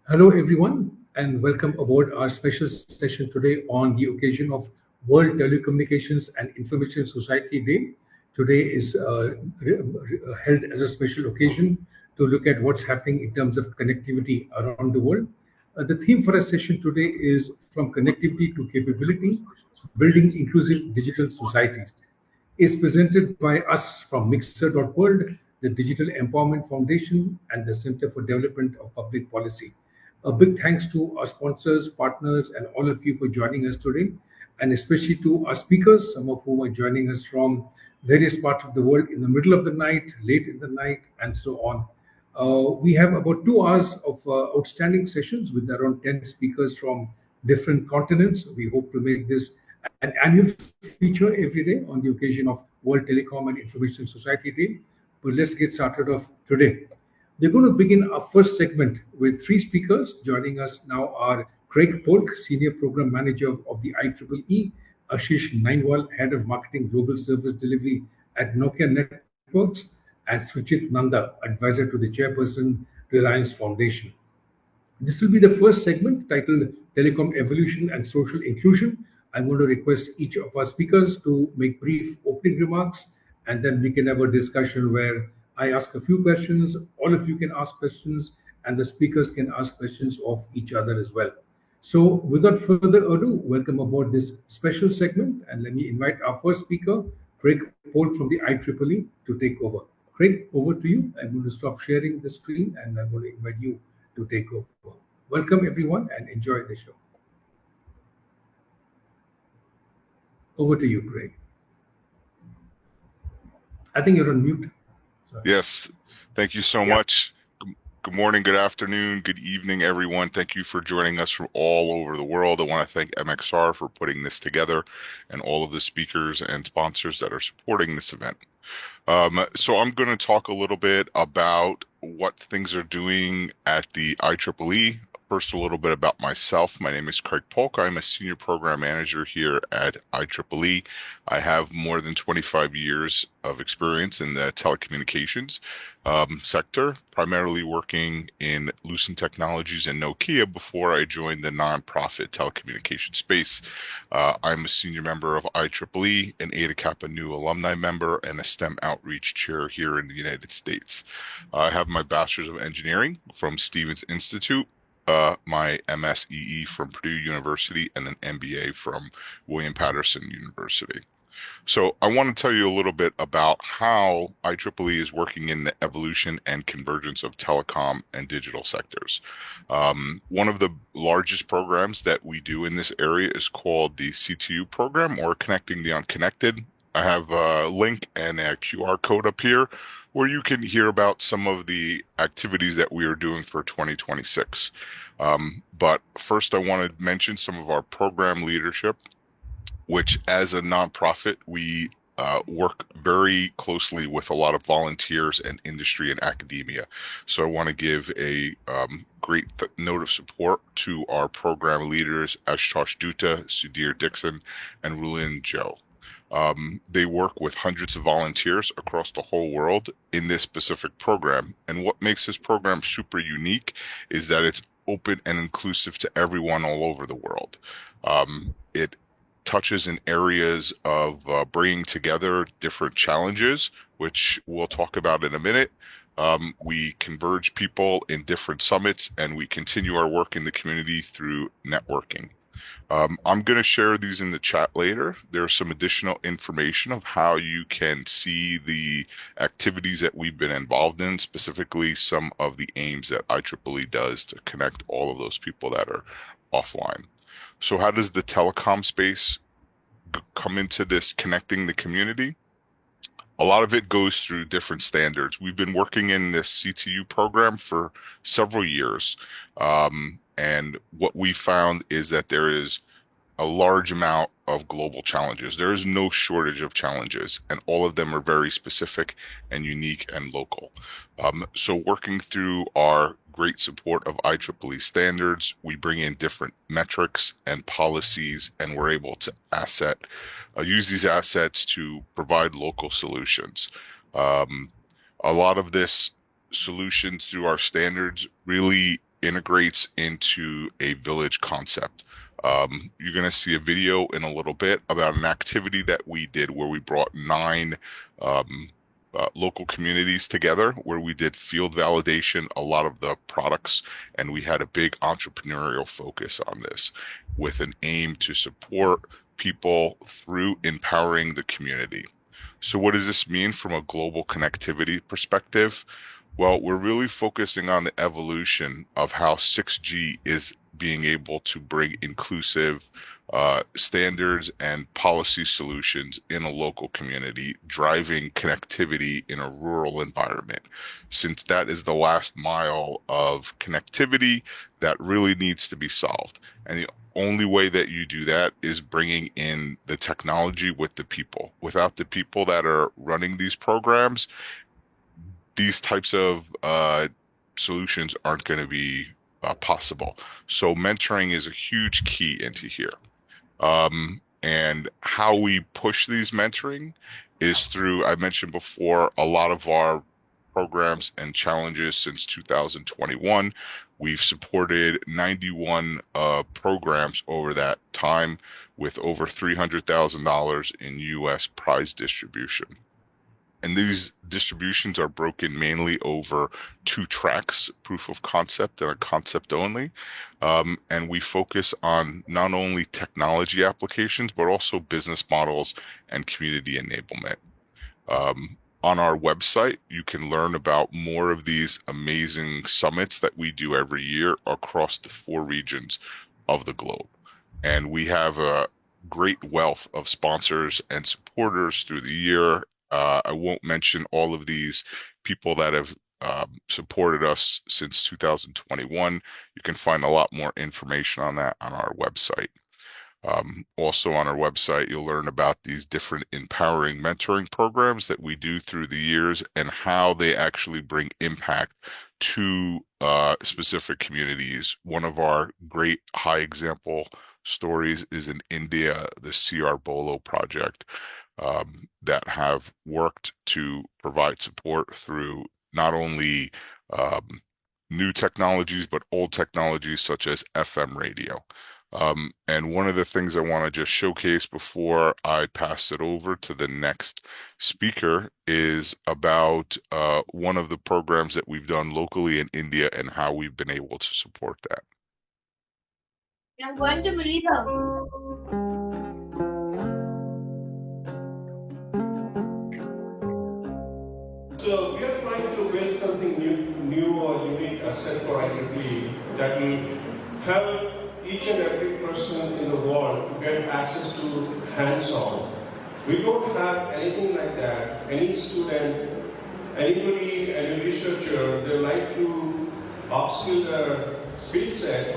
Hello, everyone, and welcome aboard our special session today on the occasion of World Telecommunications and Information Society Day. Today is held as a special occasion to look at what's happening in terms of connectivity around the world. The theme for our session today is From Connectivity to Capability, Building Inclusive Digital Societies, is presented by us from Mixer.world, the Digital Empowerment Foundation, and the Center for Development of Public Policy. A big thanks to our sponsors, partners, and all of you for joining us today, and especially to our speakers, some of whom are joining us from various parts of the world in the middle of the night, late in the night, and so on. We have about 2 hours of outstanding sessions with around 10 speakers from different continents. We hope to make this an annual feature every day on the occasion of World Telecom and Information Society Day. But let's get started off today. We're going to begin our first segment with three speakers. Joining us now are Craig Polk, Senior Program Manager of the IEEE, Ashish Nainwal, Head of Marketing Global Service Delivery at Nokia Networks, and Suchit Nanda, Advisor to the Chairperson, Reliance Foundation. This will be the first segment titled Telecom Evolution and Social Inclusion. I'm going to request each of our speakers to make brief opening remarks, and then we can have a discussion where I ask a few questions, all of you can ask questions, and the speakers can ask questions of each other as well. So, without further ado, welcome aboard this special segment, and let me invite our first speaker, Craig Paul from the IEEE, to take over. Craig, over to you. I'm going to stop sharing the screen, and I'm going to invite you to take over. Welcome, everyone, and enjoy the show. Over to you, Craig. I think you're on mute. Sorry. Yes, thank you so much. Good morning, good afternoon, good evening, everyone. Thank you for joining us from all over the world. I want to thank MXR for putting this together and all of the speakers and sponsors that are supporting this event. So I'm going to talk a little bit about what things are doing at the IEEE. First, a little bit about myself. My name is Craig Polk. I'm a senior program manager here at IEEE. I have more than 25 years of experience in the telecommunications sector, primarily working in Lucent Technologies and Nokia before I joined the nonprofit telecommunication space. I'm a senior member of IEEE, an Eta Kappa Nu alumni member, and a STEM outreach chair here in the United States. I have my Bachelor's of Engineering from Stevens Institute, my MSEE from Purdue University, and an MBA from William Patterson University. So I want to tell you a little bit about how IEEE is working in the evolution and convergence of telecom and digital sectors. One of the largest programs that we do in this area is called the CTU program, or Connecting the Unconnected. I have a link and a QR code up here where you can hear about some of the activities that we are doing for 2026. But first, I want to mention some of our program leadership, which as a nonprofit, we work very closely with a lot of volunteers and industry and academia. So I want to give a great note of support to our program leaders, Ashutosh Dutta, Sudhir Dixon, and Rulin Joe. They work with hundreds of volunteers across the whole world in this specific program. And what makes this program super unique is that it's open and inclusive to everyone all over the world. It touches in areas of bringing together different challenges, which we'll talk about in a minute. We converge people in different summits, and we continue our work in the community through networking. I'm going to share these in the chat later. There's some additional information of how you can see the activities that we've been involved in, specifically some of the aims that IEEE does to connect all of those people that are offline. So how does the telecom space come into this connecting the community? A lot of it goes through different standards. We've been working in this CTU program for several years. And what we found is that there is a large amount of global challenges. There is no shortage of challenges, and all of them are very specific and unique and local. So working through our great support of IEEE standards, we bring in different metrics and policies, and we're able to use these assets to provide local solutions. A lot of this solutions through our standards really integrates into a village concept. You're going to see a video in a little bit about an activity that we did where we brought 9 local communities together, where we did field validation, a lot of the products, and we had a big entrepreneurial focus on this with an aim to support people through empowering the community. So what does this mean from a global connectivity perspective? Well, we're really focusing on the evolution of how 6G is being able to bring inclusive standards and policy solutions in a local community, driving connectivity in a rural environment, since that is the last mile of connectivity that really needs to be solved. And the only way that you do that is bringing in the technology with the people. Without the people that are running these programs, these types of solutions aren't going to be possible. So mentoring is a huge key into here. And how we push these mentoring is through, I mentioned before, a lot of our programs and challenges since 2021. We've supported 91 programs over that time with over $300,000 in U.S. prize distribution. And these distributions are broken mainly over 2 tracks, proof of concept and a concept only. And we focus on not only technology applications, but also business models and community enablement. On our website, you can learn about more of these amazing summits that we do every year across the 4 regions of the globe. And we have a great wealth of sponsors and supporters through the year. I won't mention all of these people that have supported us since 2021. You can find a lot more information on that on our website. Also on our website, you'll learn about these different empowering mentoring programs that we do through the years and how they actually bring impact to specific communities. One of our great high example stories is in India, the CR Bolo project. That have worked to provide support through not only new technologies, but old technologies such as FM radio. And one of the things I want to just showcase before I pass it over to the next speaker is about one of the programs that we've done locally in India and how we've been able to support that. I'm going to Millie's house. So we are trying to build something new or unique asset for IEEE that will help each and every person in the world to get access to hands-on. We don't have anything like that. Any student, anybody, any researcher, they like to upskill their skill set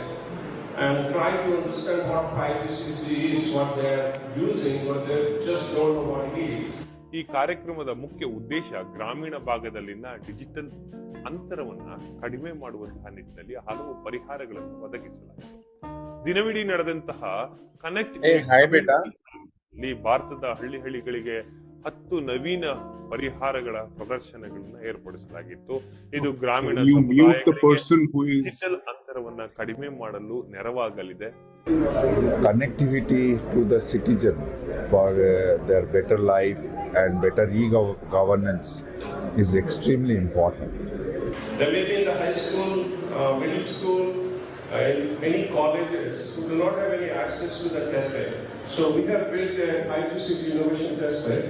and try to understand what 5G is, what they're using, but they just don't know what it is. ಈ ಕಾರ್ಯಕ್ರಮದ ಮುಖ್ಯ ಉದ್ದೇಶ ಗ್ರಾಮೀಣ ಭಾಗದಲ್ಲಿನ digital ಅಂತರವನ್ನ ಕಡಿಮೆ ಮಾಡುವಂತಹ ನಿಟ್ಟಿನಲ್ಲಿ ಹಲವು ಪರಿಹಾರಗಳನ್ನು ಒದಗಿಸಲಾಗಿದೆ. ದಿನವಿಡೀ ನಡೆದಂತಹ ಕನೆಕ್ಟ್ ಭಾರತದ ಹಳ್ಳಿಗಳಿಗೆ 10 ನವೀನ ಪರಿಹಾರಗಳ ಪ್ರದರ್ಶನಗಳನ್ನು ಏರ್ಪಡಿಸಲಾಗಿತ್ತು. ಇದು ಗ್ರಾಮೀಣ ಡಿಜಿಟಲ್ ಅಂತರವನ್ನ ಕಡಿಮೆ ಮಾಡಲು ನೆರವಾಗಲಿದೆ. Connectivity to the citizen for their better life and better e-governance is extremely important. There may be in the high school, middle school, many colleges who do not have any access to the test bed. So we have built a 5G City Innovation Test Bed,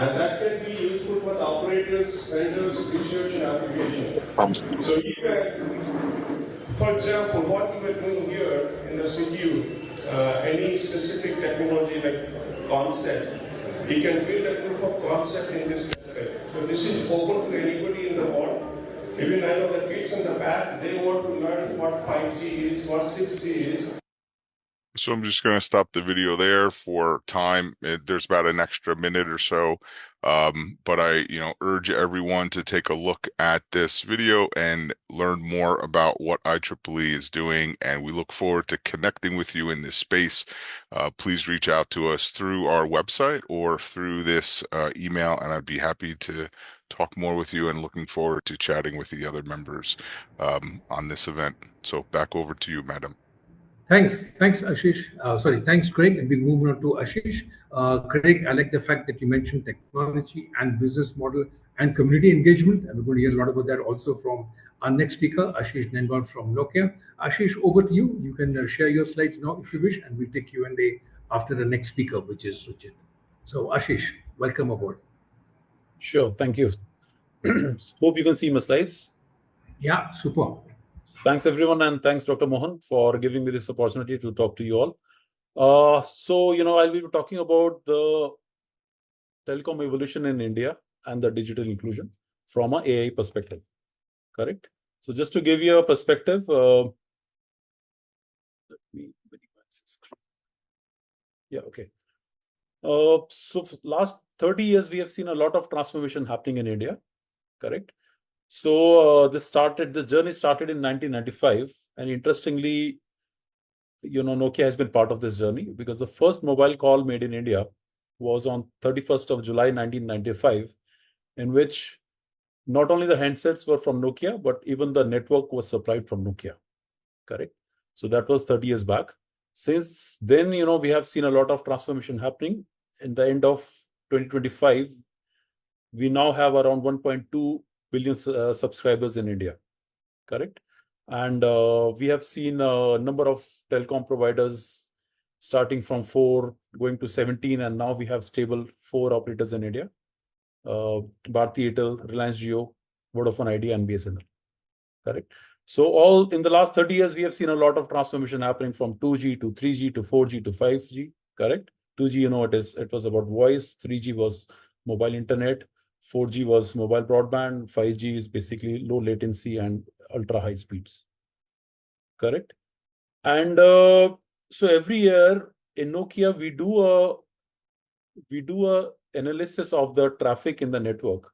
and that can be useful for the operators, vendors, research and application. So you can, for example, what we were doing here in the CTU, any specific technology like concept, we can build a proof of concept in this test bed. So this is open to anybody in the world. Even I know the kids in the back, they want to learn what 5G is, what 6G is. So I'm just going to stop the video there for time. There's about an extra minute or so. But I, urge everyone to take a look at this video and learn more about what IEEE is doing. And we look forward to connecting with you in this space. Please reach out to us through our website or through this email, and I'd be happy to talk more with you and looking forward to chatting with the other members on this event. So back over to you, madam. Thanks, Ashish. Thanks, Craig. And we move on to Ashish. Craig, I like the fact that you mentioned technology and business model and community engagement. And we're going to hear a lot about that also from our next speaker, Ashish Nengal from Nokia. Ashish, over to you. You can share your slides now if you wish, and we'll take Q&A after the next speaker, which is Sujit. So, Ashish, welcome aboard. Sure, thank you. Hope you can see my slides. Yeah, super. Thanks, everyone, and thanks, Dr. Mohan, for giving me this opportunity to talk to you all. I'll be talking about the telecom evolution in India and the digital inclusion from an AI perspective, correct? So just to give you a perspective, let me minimize this screen. Yeah, okay. So last 30 years, we have seen a lot of transformation happening in India, correct? So this journey started in 1995, and interestingly, Nokia has been part of this journey because the first mobile call made in India was on 31st of July 1995, in which not only the handsets were from Nokia, but even the network was supplied from Nokia, correct? So that was 30 years back. Since then, we have seen a lot of transformation happening. In the end of 2025, we now have around 1.2 billion subscribers in India, correct? And we have seen a number of telecom providers starting from 4, going to 17, and now we have stable 4 operators in India: Bharti Airtel, Reliance Jio, Vodafone Idea, and BSNL, correct? So all in the last 30 years, we have seen a lot of transformation happening from 2G to 3G to 4G to 5G, correct? 2G, it was about voice. 3G was mobile internet. 4G was mobile broadband. 5G is basically low latency and ultra high speeds, correct? And so every year in Nokia, we do a analysis of the traffic in the network,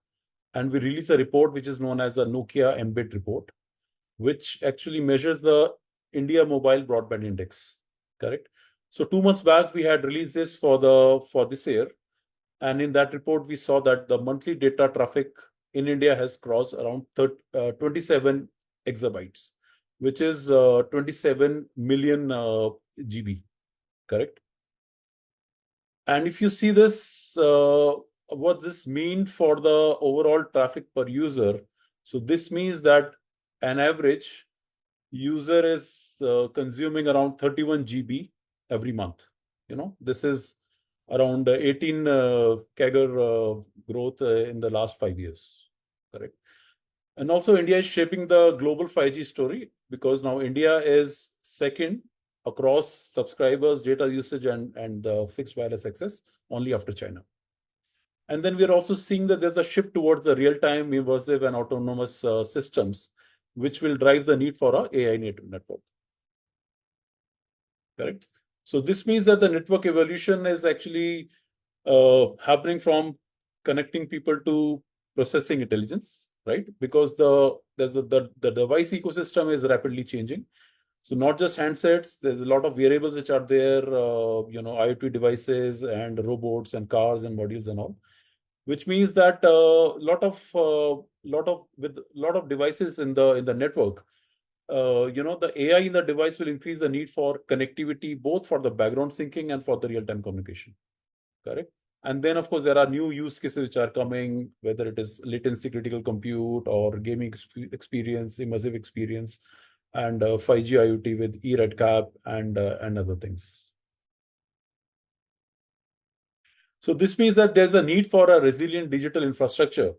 and we release a report which is known as the Nokia Mbed report, which actually measures the India Mobile Broadband Index, correct? So 2 months back, we had released this for this year. And in that report, we saw that the monthly data traffic in India has crossed around 27 exabytes, which is 27 million GB, correct? And if you see this, what this means for the overall traffic per user, so this means that an average user is consuming around 31 GB every month. This is around 18 CAGR growth in the last 5 years, correct? And also India is shaping the global 5G story, because now India is second across subscribers, data usage, and fixed wireless access, only after China. And then we're also seeing that there's a shift towards the real-time, immersive, and autonomous systems, which will drive the need for a AI native network, correct? So this means that the network evolution is actually happening from connecting people to processing intelligence, right? Because the device ecosystem is rapidly changing. So not just handsets, there's a lot of variables which are there, IoT devices and robots and cars and modules and all, which means that lot of devices in the network, the AI in the device will increase the need for connectivity, both for the background syncing and for the real-time communication, correct? And then, of course, there are new use cases which are coming, whether it is latency critical compute or gaming experience, immersive experience, and 5G IoT with eRedCap and other things. So this means that there's a need for a resilient digital infrastructure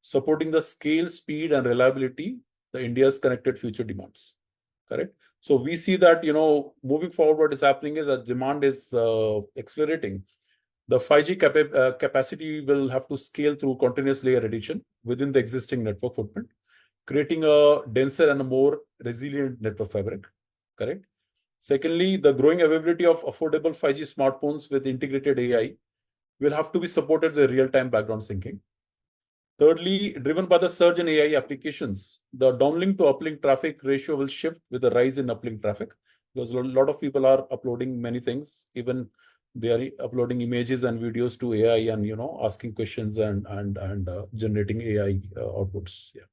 supporting the scale, speed, and reliability the India's connected future demands, correct? So we see that, moving forward, what is happening is that demand is accelerating. The 5G capacity will have to scale through continuous layer addition within the existing network footprint, creating a denser and a more resilient network fabric, correct? Secondly, the growing availability of affordable 5G smartphones with integrated AI will have to be supported with real-time background syncing. Thirdly, driven by the surge in AI applications, the downlink to uplink traffic ratio will shift with the rise in uplink traffic, because a lot of people are uploading many things. Even they are uploading images and videos to AI and asking questions and generating AI outputs. Yeah.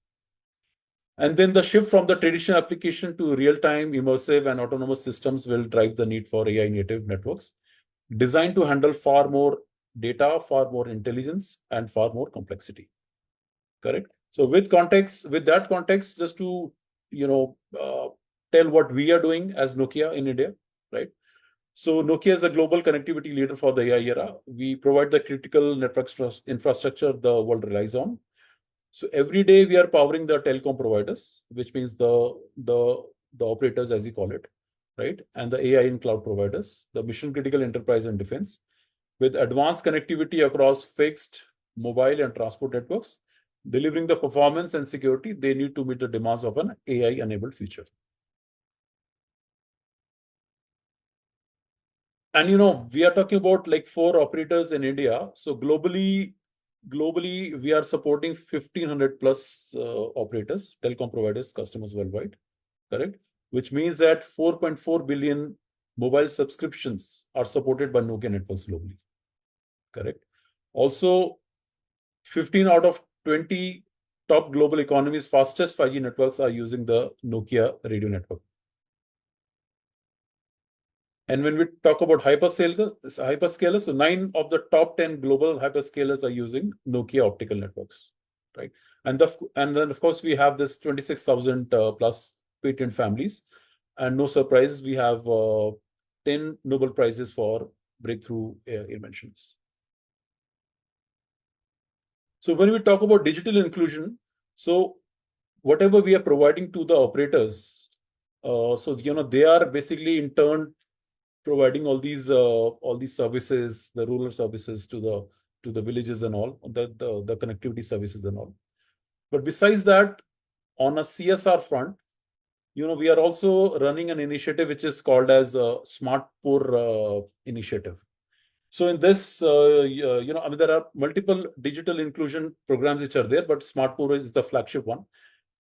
And then the shift from the traditional application to real-time, immersive, and autonomous systems will drive the need for AI native networks designed to handle far more data, far more intelligence, and far more complexity. Correct. So with that context, just to tell what we are doing as Nokia in India, right? So Nokia is a global connectivity leader for the AI era. We provide the critical network infrastructure the world relies on. So every day we are powering the telecom providers, which means the operators, as you call it, right? And the AI and cloud providers, the mission critical enterprise and defense, with advanced connectivity across fixed, mobile, and transport networks, delivering the performance and security they need to meet the demands of an AI-enabled future. And we are talking about like 4 operators in India. So globally, we are supporting 1,500 plus operators, telecom providers, customers worldwide, correct? Which means that 4.4 billion mobile subscriptions are supported by Nokia networks globally, correct? Also, 15 out of 20 top global economies' fastest 5G networks are using the Nokia radio network. And when we talk about hyperscalers, so 9 of the top 10 global hyperscalers are using Nokia optical networks, right? And then of course we have this 26,000 plus patent families, and no surprise, we have 10 Nobel Prizes for breakthrough inventions. So when we talk about digital inclusion, so whatever we are providing to the operators, so they are basically in turn providing all these services, the rural services to the villages and all, the connectivity services and all. But besides that, on a CSR front, we are also running an initiative which is called as Smart Poor initiative. So in this, there are multiple digital inclusion programs which are there, but Smart Poor is the flagship one,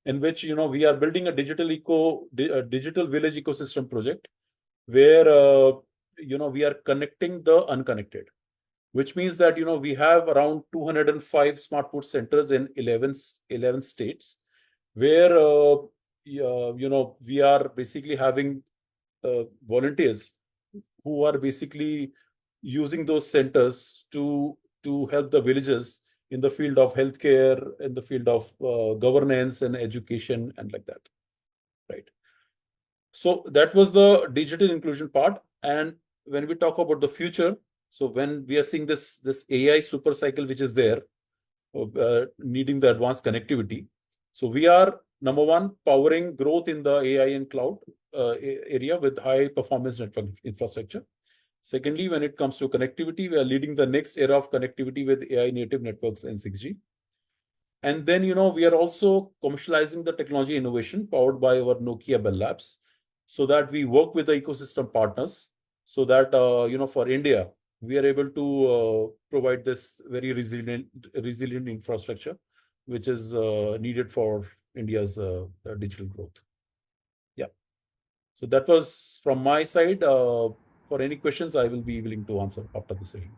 in which we are building a digital village ecosystem project, where we are connecting the unconnected, which means that we have around 205 smart port centers in 11 states, where we are basically having volunteers who are basically using those centers to help the villages in the field of healthcare, in the field of governance and education and like that, right? So that was the digital inclusion part. And when we talk about the future, so when we are seeing this AI super cycle which is there, needing the advanced connectivity, so we are number one powering growth in the AI and cloud area with high performance network infrastructure. Secondly, when it comes to connectivity, we are leading the next era of connectivity with AI native networks and 6G. And then we are also commercializing the technology innovation powered by our Nokia Bell Labs, so that we work with the ecosystem partners, so that for India we are able to provide this very resilient infrastructure, which is needed for India's digital growth. Yeah. So that was from my side. For any questions, I will be willing to answer after the session.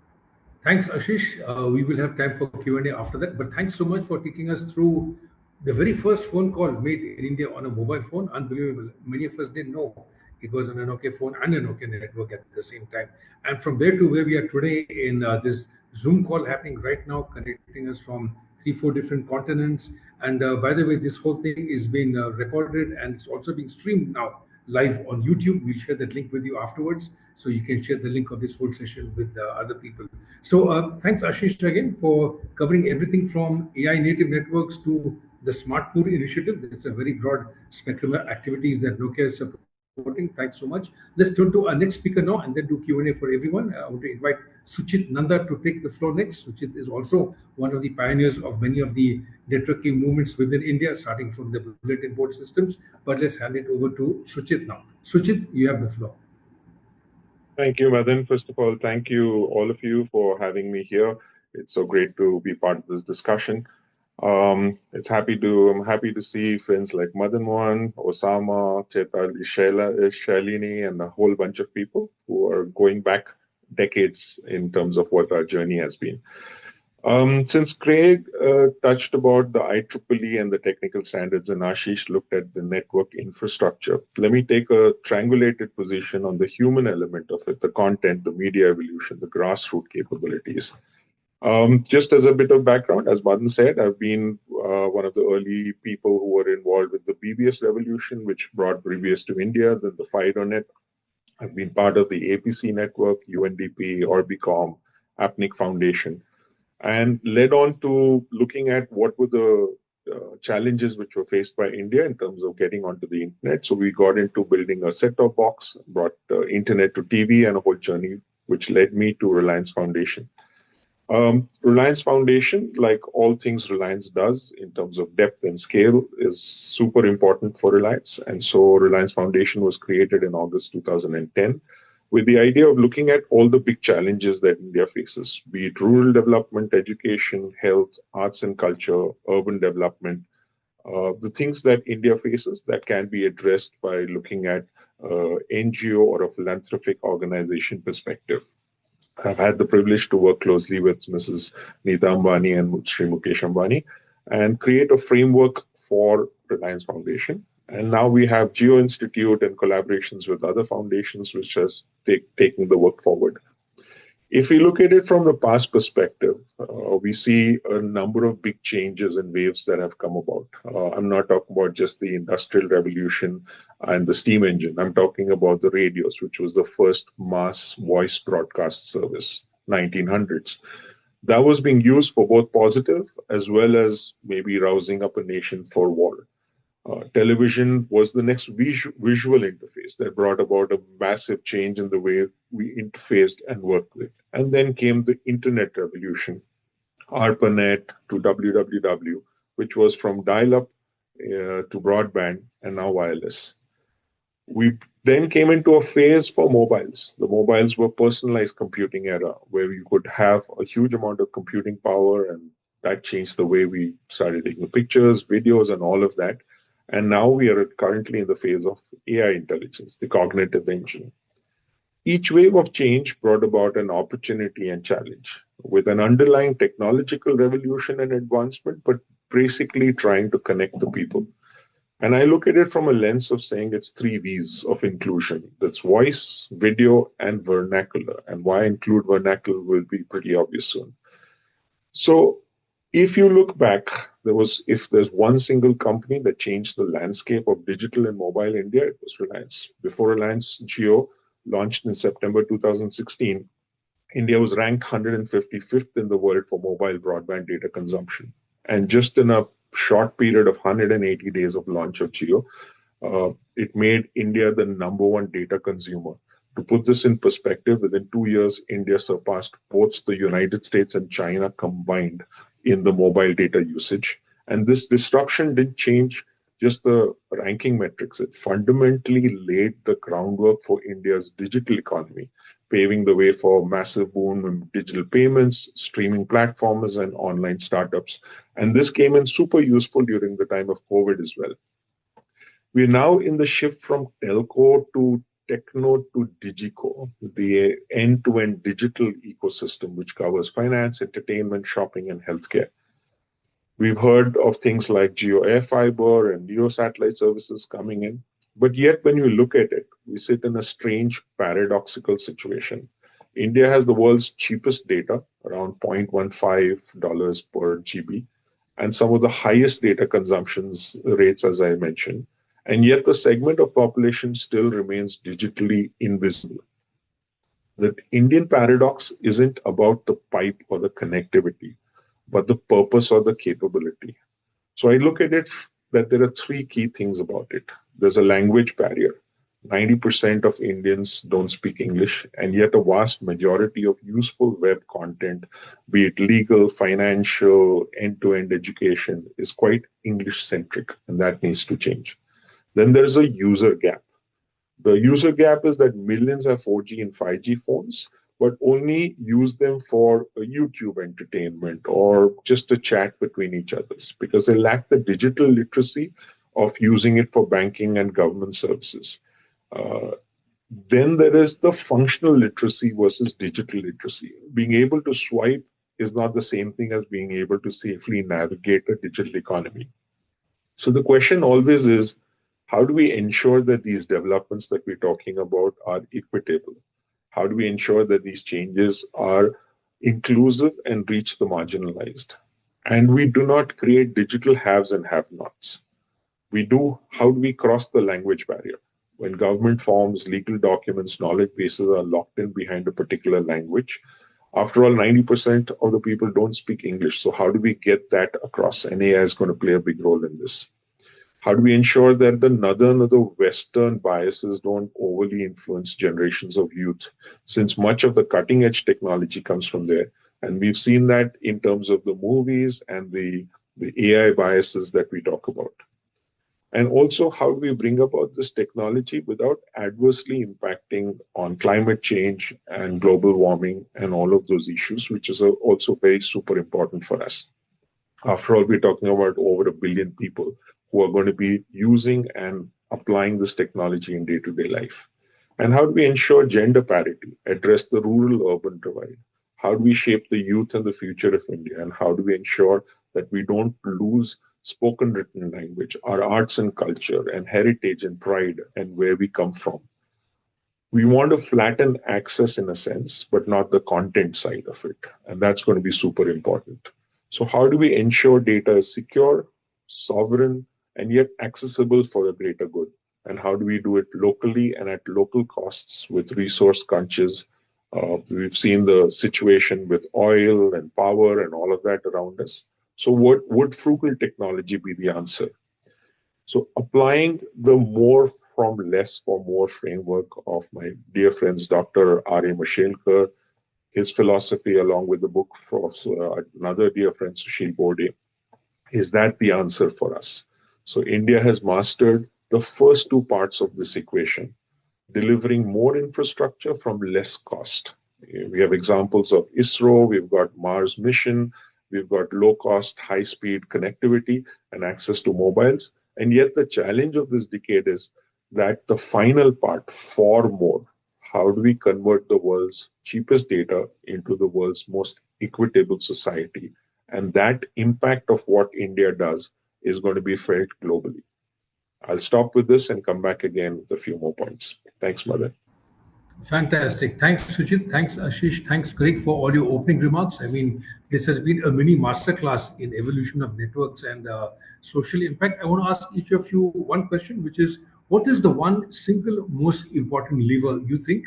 Thanks, Ashish. We will have time for Q&A after that. But thanks so much for taking us through the very first phone call made in India on a mobile phone. Unbelievable. Many of us didn't know it was on a Nokia phone and a Nokia network at the same time. And from there to where we are today in this Zoom call happening right now, connecting us from 3-4 different continents. And by the way, this whole thing is being recorded and it's also being streamed now live on YouTube. We'll share that link with you afterwards, so you can share the link of this whole session with other people. So thanks, Ashish, again for covering everything from AI native networks to the Smart Poor initiative. It's a very broad spectrum of activities that Nokia is supporting. Thanks so much. Let's turn to our next speaker now and then do Q&A for everyone. I want to invite Suchit Nanda to take the floor next. Suchit is also one of the pioneers of many of the networking movements within India, starting from the bulletin board systems. But let's hand it over to Suchit now. Suchit, you have the floor. Thank you, Madan. First of all, thank you, all of you, for having me here. It's so great to be part of this discussion. I'm happy to see friends like Madan Mohan, Osama, Chetal, Shalini, and a whole bunch of people who are going back decades in terms of what our journey has been. Since Craig touched about the IEEE and the technical standards, and Ashish looked at the network infrastructure, let me take a triangulated position on the human element of it, the content, the media evolution, the grassroots capabilities. Just as a bit of background, as Madan said, I've been one of the early people who were involved with the BBS revolution, which brought BBS to India, then the FIDONET. I've been part of the APC network, UNDP, Orbicom, APNIC Foundation, and led on to looking at what were the challenges which were faced by India in terms of getting onto the internet. So we got into building a set-top box, brought internet to TV, and a whole journey which led me to Reliance Foundation. Reliance Foundation, like all things Reliance does in terms of depth and scale, is super important for Reliance. And so Reliance Foundation was created in August 2010 with the idea of looking at all the big challenges that India faces, be it rural development, education, health, arts and culture, urban development, the things that India faces that can be addressed by looking at NGO or a philanthropic organization perspective. I've had the privilege to work closely with Mrs. Neeta Ambani and Sri Mukesh Ambani and create a framework for Reliance Foundation. And now we have Geo Institute and collaborations with other foundations which has taken the work forward. If we look at it from the past perspective, we see a number of big changes and waves that have come about. I'm not talking about just the industrial revolution and the steam engine. I'm talking about the radios, which was the first mass voice broadcast service, 1900s. That was being used for both positive as well as maybe rousing up a nation for war. Television was the next visual interface that brought about a massive change in the way we interfaced and worked with. And then came the internet revolution, ARPANET to WWW, which was from dial-up to broadband and now wireless. We then came into a phase for mobiles. The mobiles were personalized computing era, where you could have a huge amount of computing power, and that changed the way we started taking pictures, videos, and all of that. And now we are currently in the phase of AI intelligence, the cognitive engine. Each wave of change brought about an opportunity and challenge with an underlying technological revolution and advancement, but basically trying to connect the people. And I look at it from a lens of saying it's 3 V's of inclusion. That's voice, video, and vernacular. And why I include vernacular will be pretty obvious soon. So if you look back, if there's one single company that changed the landscape of digital and mobile India, it was Reliance. Before Reliance Jio launched in September 2016, India was ranked 155th in the world for mobile broadband data consumption. And just in a short period of 180 days of launch of Jio, it made India the #1 data consumer. To put this in perspective, within 2 years, India surpassed both the United States and China combined in the mobile data usage. And this disruption didn't change just the ranking metrics. It fundamentally laid the groundwork for India's digital economy, paving the way for massive boom in digital payments, streaming platforms, and online startups. And this came in super useful during the time of COVID as well. We're now in the shift from telco to techno to digico, the end-to-end digital ecosystem, which covers finance, entertainment, shopping, and healthcare. We've heard of things like Geo Air Fiber and Neo satellite services coming in. But yet, when you look at it, we sit in a strange paradoxical situation. India has the world's cheapest data, around $0.15 per GB, and some of the highest data consumptions rates, as I mentioned. And yet the segment of population still remains digitally invisible. The Indian paradox isn't about the pipe or the connectivity, but the purpose or the capability. So I look at it that there are 3 key things about it. There's a language barrier. 90% of Indians don't speak English, and yet a vast majority of useful web content, be it legal, financial, end-to-end education, is quite English-centric, and that needs to change. Then there's a user gap. The user gap is that millions have 4G and 5G phones, but only use them for YouTube entertainment or just a chat between each others because they lack the digital literacy of using it for banking and government services. Then there is the functional literacy versus digital literacy. Being able to swipe is not the same thing as being able to safely navigate a digital economy. So the question always is, how do we ensure that these developments that we're talking about are equitable? How do we ensure that these changes are inclusive and reach the marginalized? And we do not create digital haves and have-nots. How do we cross the language barrier? When government forms, legal documents, knowledge bases are locked in behind a particular language. After all, 90% of the people don't speak English. So how do we get that across? And AI is going to play a big role in this. How do we ensure that the northern or the western biases don't overly influence generations of youth, since much of the cutting edge technology comes from there? And we've seen that in terms of the movies and the AI biases that we talk about. And also, how do we bring about this technology without adversely impacting on climate change and global warming and all of those issues, which is also very super important for us. After all, we're talking about over 1 billion people who are going to be using and applying this technology in day-to-day life. And how do we ensure gender parity, address the rural-urban divide? How do we shape the youth and the future of India? And how do we ensure that we don't lose spoken written language, our arts and culture, and heritage and pride, and where we come from? We want to flatten access in a sense, but not the content side of it. And that's going to be super important. So how do we ensure data is secure, sovereign, and yet accessible for the greater good? And how do we do it locally and at local costs with resource crunches? We've seen the situation with oil and power and all of that around us. So would frugal technology be the answer? So applying the more from less for more framework of my dear friends, Dr. R.A. Mashelkar, his philosophy along with the book from another dear friend, Sushil Borde, is that the answer for us? So India has mastered the first two parts of this equation, delivering more infrastructure from less cost. We have examples of ISRO, we've got Mars mission, we've got low-cost, high-speed connectivity and access to mobiles. And yet the challenge of this decade is that the final part, for more, how do we convert the world's cheapest data into the world's most equitable society? And that impact of what India does is going to be felt globally. I'll stop with this and come back again with a few more points. Thanks, Mother. Fantastic. Thanks, Sujit. Thanks, Ashish. Thanks, Craig, for all your opening remarks. I mean, this has been a mini masterclass in evolution of networks and social impact. I want to ask each of you one question, which is, what is the one single most important lever you think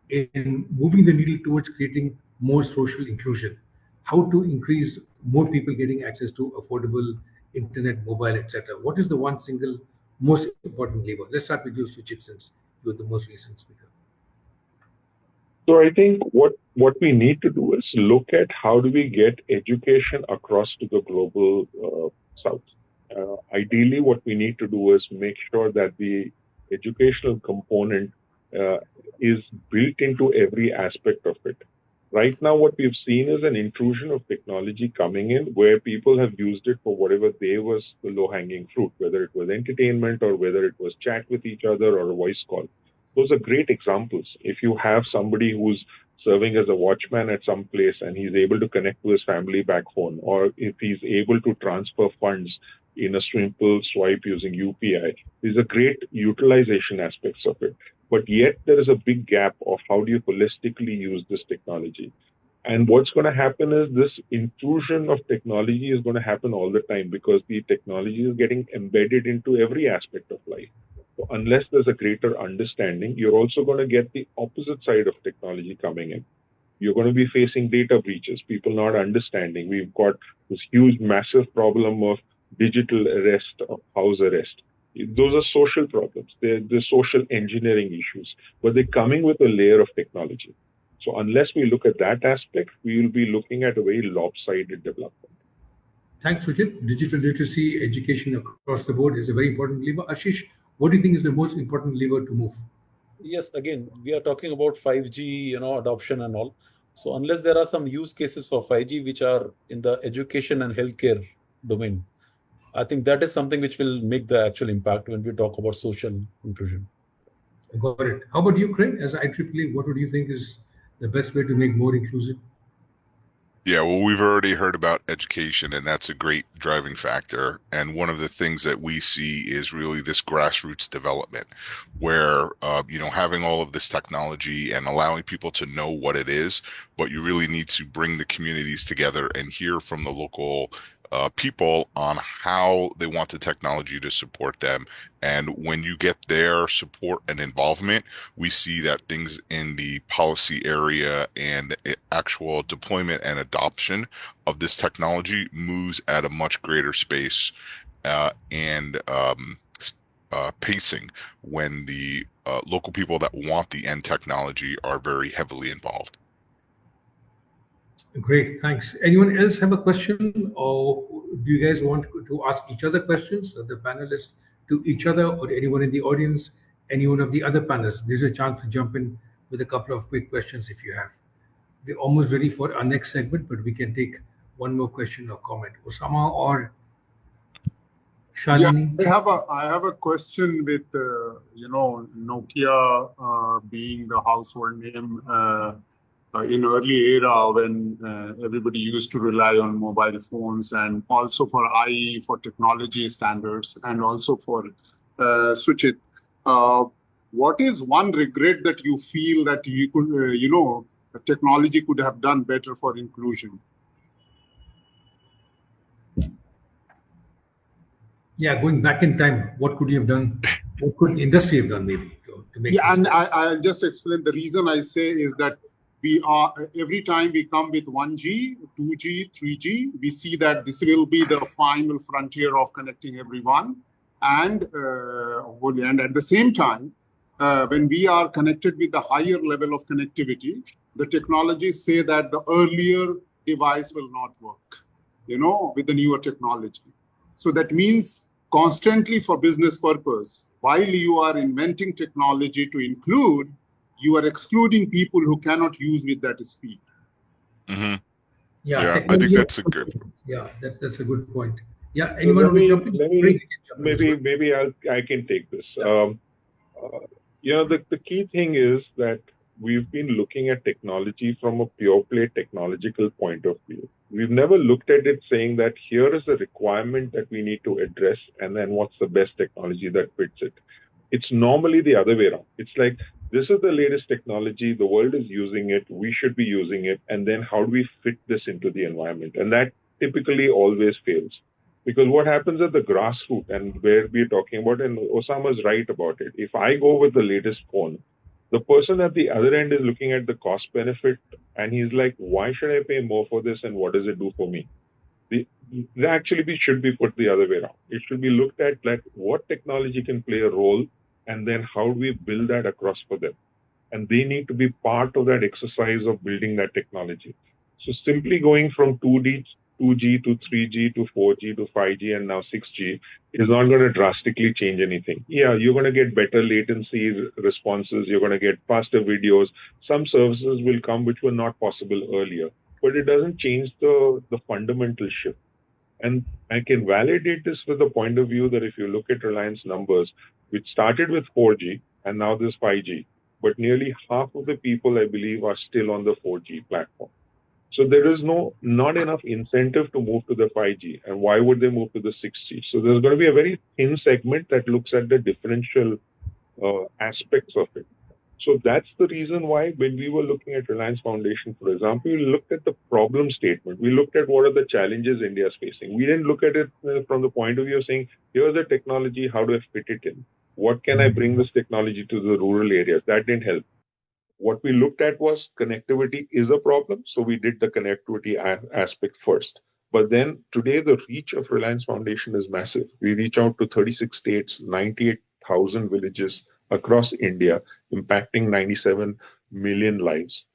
in moving the needle towards creating more social inclusion? How to increase more people getting access to affordable internet, mobile, etc. What is the one single most important lever? Let's start with you, Sujit, since you're the most recent speaker. So I think what we need to do is look at how do we get education across to the global south. Ideally, what we need to do is make sure that the educational component is built into every aspect of it. Right now, what we've seen is an intrusion of technology coming in where people have used it for whatever they was the low-hanging fruit, whether it was entertainment or whether it was chat with each other or a voice call. Those are great examples. If you have somebody who's serving as a watchman at some place and he's able to connect to his family back home, or if he's able to transfer funds in a simple swipe using UPI, these are great utilization aspects of it. But yet there is a big gap of how do you holistically use this technology. And what's going to happen is this intrusion of technology is going to happen all the time because the technology is getting embedded into every aspect of life. So unless there's a greater understanding, you're also going to get the opposite side of technology coming in. You're going to be facing data breaches, people not understanding. We've got this huge, massive problem of digital arrest, of house arrest. Those are social problems. They're social engineering issues, but they're coming with a layer of technology. So unless we look at that aspect, we will be looking at a very lopsided development. Thanks, Sujit. Digital literacy, education across the board is a very important lever. Ashish, what do you think is the most important lever to move? Yes, again, we are talking about 5G, adoption and all. So unless there are some use cases for 5G which are in the education and healthcare domain, I think that is something which will make the actual impact when we talk about social inclusion. Got it. How about you, Craig? As IEEE, what would you think is the best way to make more inclusive? Yeah, well, we've already heard about education, and that's a great driving factor. And one of the things that we see is really this grassroots development, where having all of this technology and allowing people to know what it is, but you really need to bring the communities together and hear from the local people on how they want the technology to support them. And when you get their support and involvement, we see that things in the policy area and the actual deployment and adoption of this technology moves at a much greater space and pacing when the local people that want the end technology are very heavily involved. Great, thanks. Anyone else have a question, or do you guys want to ask each other questions, the panelists to each other, or anyone in the audience, any one of the other panelists? There's a chance to jump in with a couple of quick questions if you have. We're almost ready for our next segment, but we can take one more question or comment. Osama or Yeah, Shalini? I have a question with Nokia being the household name in early era when everybody used to rely on mobile phones, and also for IE for technology standards, and also for Suchit. What is one regret that you feel that you could technology could have done better for inclusion? Yeah, going back in time, what could you have done? What could the industry have done, maybe, to make Yeah, things and better? I'll just explain. The reason I say is that we are every time we come with 1G, 2G, 3G, we see that this will be the final frontier of connecting everyone, and at the same time, when we are connected with the higher level of connectivity, the technologies say that the earlier device will not work, with the newer technology. So that means constantly for business purpose, while you are inventing technology to include, you are excluding people who cannot use with that speed. Mm-hmm. Yeah, Yeah, I think technology. that's a good. Yeah, that's a good point. Yeah, So anyone want to jump in? Craig, you can jump in as well. maybe I can take this. Yeah. The key thing is that we've been looking at technology from a pure play technological point of view. We've never looked at it saying that here is a requirement that we need to address, and then what's the best technology that fits it. It's normally the other way around. It's like, this is the latest technology, the world is using it, we should be using it, and then how do we fit this into the environment? And that typically always fails. Because what happens at the grassroots, and where we're talking about, and Osama's right about it, if I go with the latest phone, the person at the other end is looking at the cost benefit, and he's like, why should I pay more for this, and what does it do for me? Should be put the other way around. It should be looked at like what technology can play a role, and then how do we build that across for them? And they need to be part of that exercise of building that technology. So simply going from 2G to 3G to 4G to 5G and now 6G is not going to drastically change anything. Yeah, you're going to get better latency responses. You're going to get faster videos. Some services will come which were not possible earlier, but it doesn't change the fundamental shift. And I can validate this with the point of view that if you look at Reliance numbers, which started with 4G and now there's 5G, but nearly half of the people, I believe, are still on the 4G platform. So there is not enough incentive to move to the 5G. And why would they move to the 6G? So there's going to be a very thin segment that looks at the differential aspects of it. So that's the reason why when we were looking at Reliance Foundation, for example, we looked at the problem statement. We looked at what are the challenges India is facing. We didn't look at it from the point of view of saying, here's the technology, how do I fit it in? What can I bring this technology to the rural areas? That didn't help. What we looked at was connectivity is a problem. So we did the connectivity aspect first. But then today, the reach of Reliance Foundation is massive. We reach out to 36 states, 98,000 villages across India, impacting 97 million lives.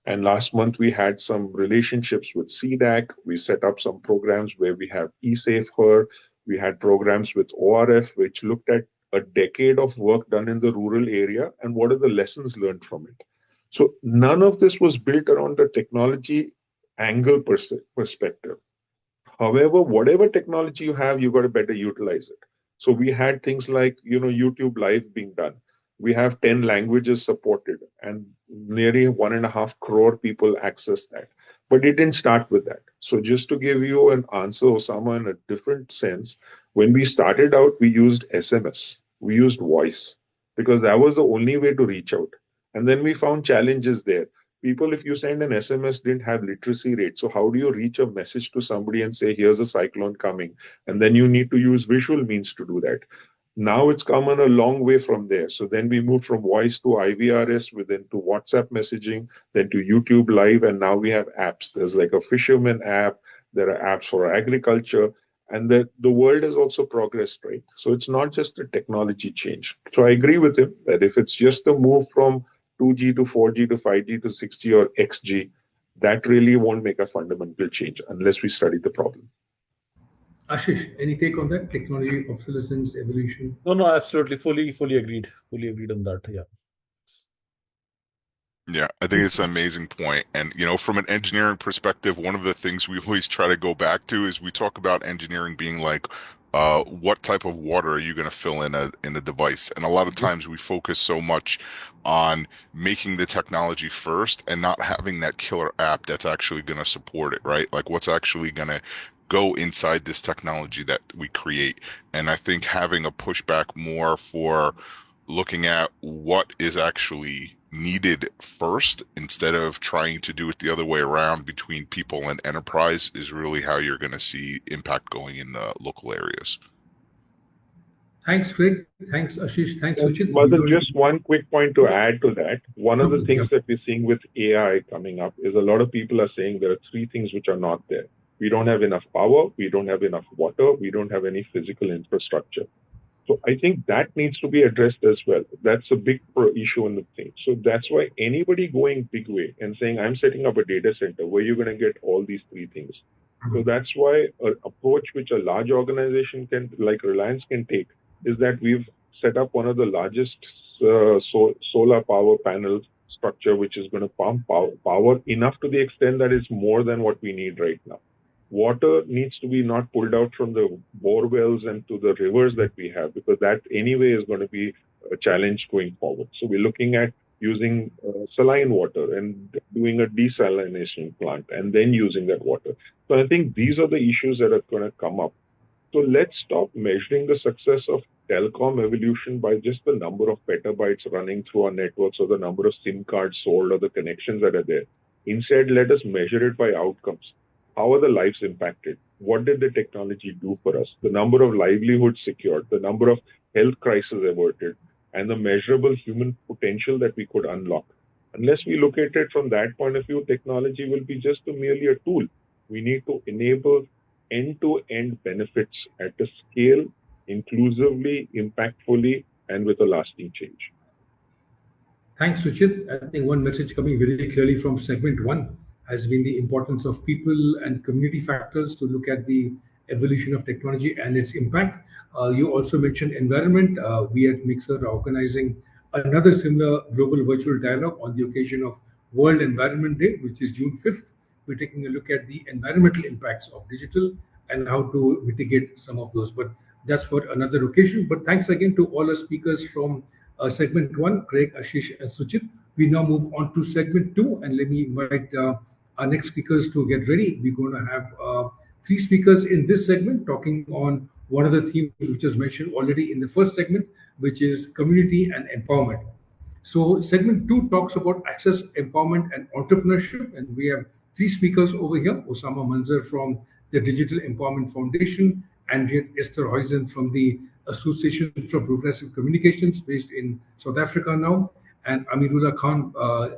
And last month, we had some relationships with CDAC. We set up some programs where we have eSafe Her. We had programs with ORF, which looked at a decade of work done in the rural area, and what are the lessons learned from it. So none of this was built around the technology angle perspective. However, whatever technology you have, you got to better utilize it. So we had things like, YouTube Live being done. We have 10 languages supported, and nearly 1.5 crore people access that. But it didn't start with that. So just to give you an answer, Osama, in a different sense, when we started out, we used SMS, we used voice, because that was the only way to reach out. And then we found challenges there. People, if you send an SMS, didn't have literacy rate. So how do you reach a message to somebody and say, here's a cyclone coming? And then you need to use visual means to do that. Now it's come on a long way from there. So then we moved from voice to IVRS, then to WhatsApp messaging, then to YouTube Live, and now we have apps. There's like a fisherman app. There are apps for agriculture. And the world has also progressed, right? So it's not just a technology change. So I agree with him that if it's just a move from 2G to 4G to 5G to 6G or XG, that really won't make a fundamental change unless we study the problem. Ashish, any take on that? Technology, obsolescence, evolution? No, absolutely. Fully agreed. Fully agreed on that. Yeah. Yeah, I think it's an amazing point. And, from an engineering perspective, one of the things we always try to go back to is we talk about engineering being like, what type of water are you going to fill in a device? And a lot of times we focus so much on making the technology first and not having that killer app that's actually going to support it, right? Like what's actually going to go inside this technology that we create. And I think having a pushback more for looking at what is actually needed first instead of trying to do it the other way around between people and enterprise is really how you're going to see impact going in local areas. Thanks, Craig. Thanks, Ashish. Thanks, Suchit. Madan, just one quick point to add to that. One of the things that we're seeing with AI coming up is a lot of people are saying there are 3 things which are not there. We don't have enough power, we don't have enough water, we don't have any physical infrastructure. So I think that needs to be addressed as well. That's a big issue in the thing. So that's why anybody going big way and saying, I'm setting up a data center, where you're going to get all these 3 things. So that's why an approach which a large organization like Reliance can take is that we've set up one of the largest solar power panel structure, which is going to pump power enough to the extent that it's more than what we need right now. Water needs to be not pulled out from the bore wells and to the rivers that we have, because that anyway is going to be a challenge going forward. So we're looking at using saline water and doing a desalination plant and then using that water. So I think these are the issues that are going to come up. So let's stop measuring the success of telecom evolution by just the number of petabytes running through our networks or the number of SIM cards sold or the connections that are there. Instead, let us measure it by outcomes. How are the lives impacted? What did the technology do for us? The number of livelihoods secured, the number of health crises averted, and the measurable human potential that we could unlock. Unless we look at it from that point of view, technology will be just merely a tool. We need to enable end-to-end benefits at a scale, inclusively, impactfully, and with a lasting change. Thanks, Suchit. I think one message coming very clearly from segment 1 has been the importance of people and community factors to look at the evolution of technology and its impact. You also mentioned environment. We at MXR are organizing another similar global virtual dialogue on the occasion of World Environment Day, which is June 5th. We're taking a look at the environmental impacts of digital and how to mitigate some of those. But that's for another occasion. But thanks again to all our speakers from segment 1, Craig, Ashish, and Suchit. We now move on to segment 2, and let me invite our next speakers to get ready. We're going to have 3 speakers in this segment talking on one of the themes which was mentioned already in the first segment, which is community and empowerment. So segment 2 talks about access, empowerment, and entrepreneurship. And we have 3 speakers over here: Osama Manzar from the Digital Empowerment Foundation, Andrea Esther Huizen from the Association for Progressive Communications based in South Africa now, and Amirullah Khan,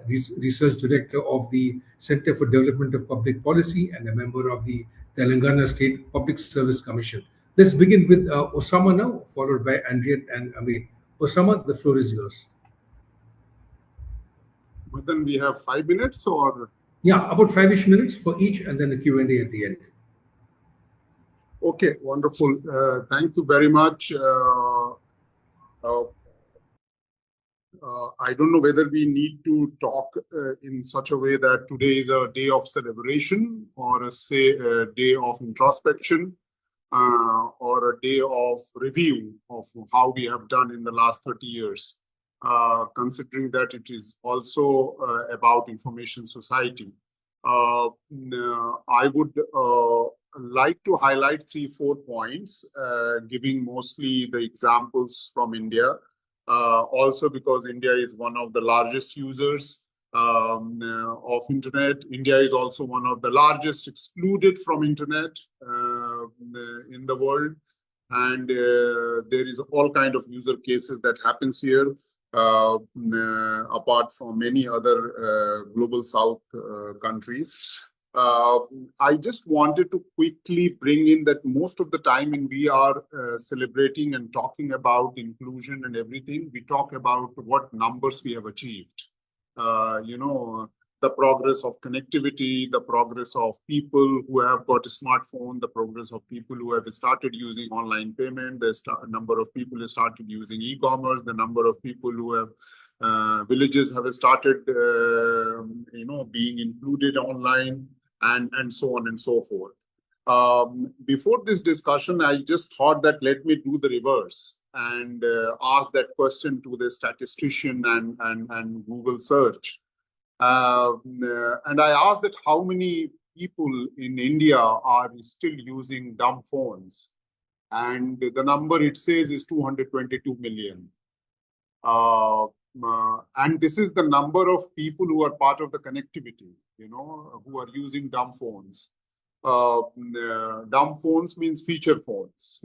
Research Director of the Center for Development of Public Policy and a member of the Telangana State Public Service Commission. Let's begin with Osama now, followed by Andrea and Amir. Osama, the floor is yours. But then we have 5 minutes or? Yeah, about 5-ish minutes for each, and then a Q&A at the end. Okay, wonderful. Thank you very much. I don't know whether we need to talk in such a way that today is a day of celebration or a day of introspection or a day of review of how we have done in the last 30 years, considering that it is also about information society. I would like to highlight 3-4 points, giving mostly the examples from India. Also because India is one of the largest users of internet. India is also one of the largest excluded from internet in the world. And there is all kind of user cases that happens here, apart from many other global south countries. I just wanted to quickly bring in that most of the time when we are celebrating and talking about inclusion and everything, we talk about what numbers we have achieved. The progress of connectivity, the progress of people who have got a smartphone, the progress of people who have started using online payment, the number of people who started using e-commerce, the number of people who have villages have started, being included online, and so on and so forth. Before this discussion, I just thought that let me do the reverse and ask that question to the statistician and Google search. And I asked that how many people in India are still using dumb phones, and the number it says is 222 million. And this is the number of people who are part of the connectivity, who are using dumb phones. Dumb phones means feature phones.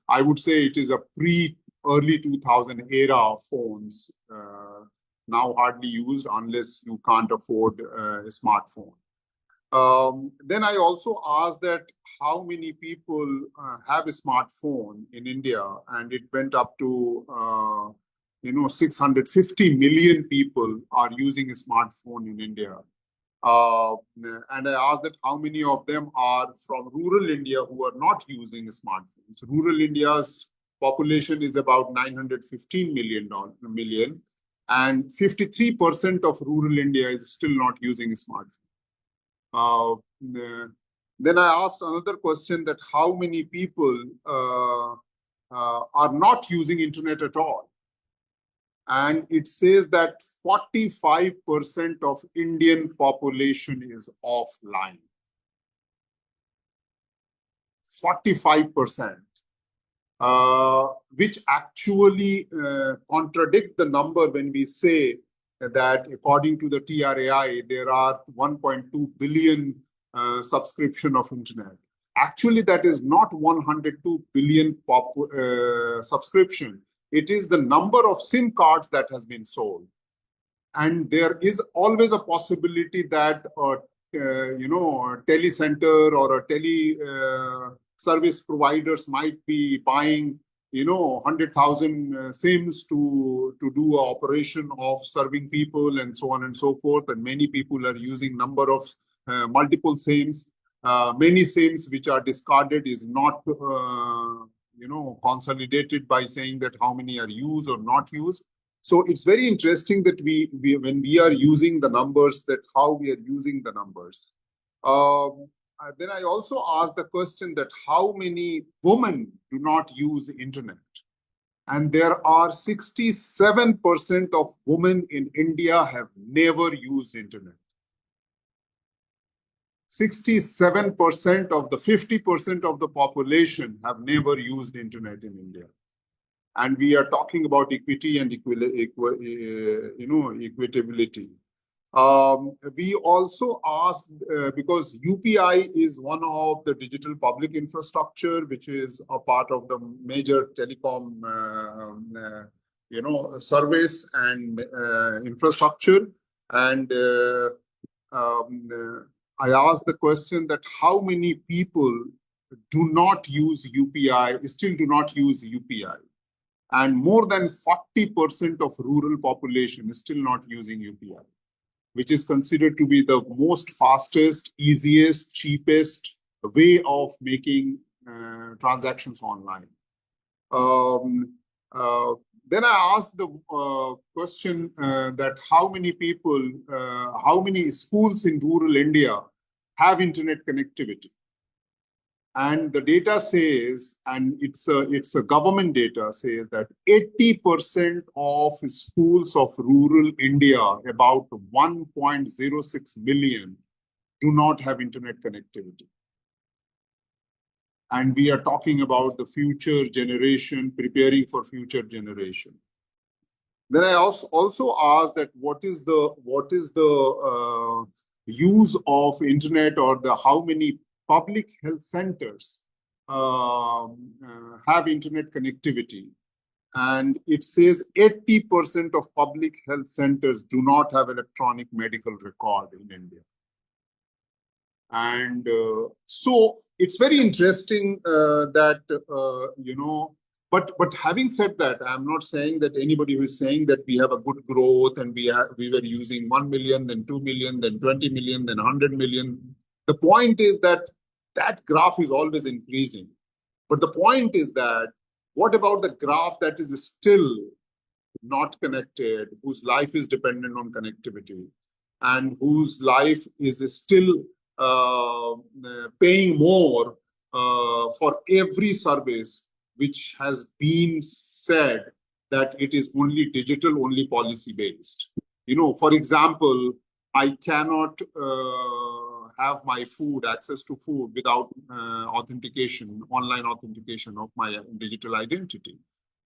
I would say it is a early 2000 era phones, now hardly used unless you can't afford a smartphone. Then I also asked that how many people have a smartphone in India, and it went up to 650 million people are using a smartphone in India. And I asked that how many of them are from rural India who are not using smartphones. Rural India's population is about 915 million, and 53% of rural India is still not using a smartphone. Then I asked another question that how many people are not using internet at all. And it says that 45% of Indian population is offline. 45%. Which actually contradict the number when we say that according to the TRAI, there are 1.2 billion subscription of internet. Actually, that is not 102 billion subscription. It is the number of SIM cards that has been sold. And there is always a possibility that a telecenter or a tele service providers might be buying 100,000 SIMs to do an operation of serving people and so on and so forth. And many people are using number of multiple SIMs. Many SIMs which are discarded is not consolidated by saying that how many are used or not used. So it's very interesting that when we are using the numbers, that how we are using the numbers. Then I also asked the question that how many women do not use internet. And there are 67% of women in India have never used internet. 67% of the 50% of the population have never used internet in India. And we are talking about equity and equitability. We also asked, because UPI is one of the digital public infrastructure, which is a part of the major telecom, service and infrastructure. And I asked the question that how many people do not use UPI, still do not use UPI. And more than 40% of rural population is still not using UPI, which is considered to be the most fastest, easiest, cheapest way of making transactions online. Um, then I asked the question that how many people, how many schools in rural India have internet connectivity? And the data says, and it's a government data, says that 80% of schools of rural India, about 1.06 million, do not have internet connectivity. And we are talking about the future generation, preparing for future generation. Then I also asked that what is the use of internet, or the how many public health centers have internet connectivity. And it says 80% of public health centers do not have electronic medical record in India. And so it's very interesting that, but having said that, I'm not saying that anybody who is saying that we have a good growth and we were using 1 million, then 2 million, then 20 million, then 100 million. The point is that that graph is always increasing. But the point is that, what about the graph that is still not connected, whose life is dependent on connectivity, and whose life is still paying more for every service, which has been said that it is only digital, only policy based. For example, I cannot have my access to food without authentication, online authentication of my digital identity.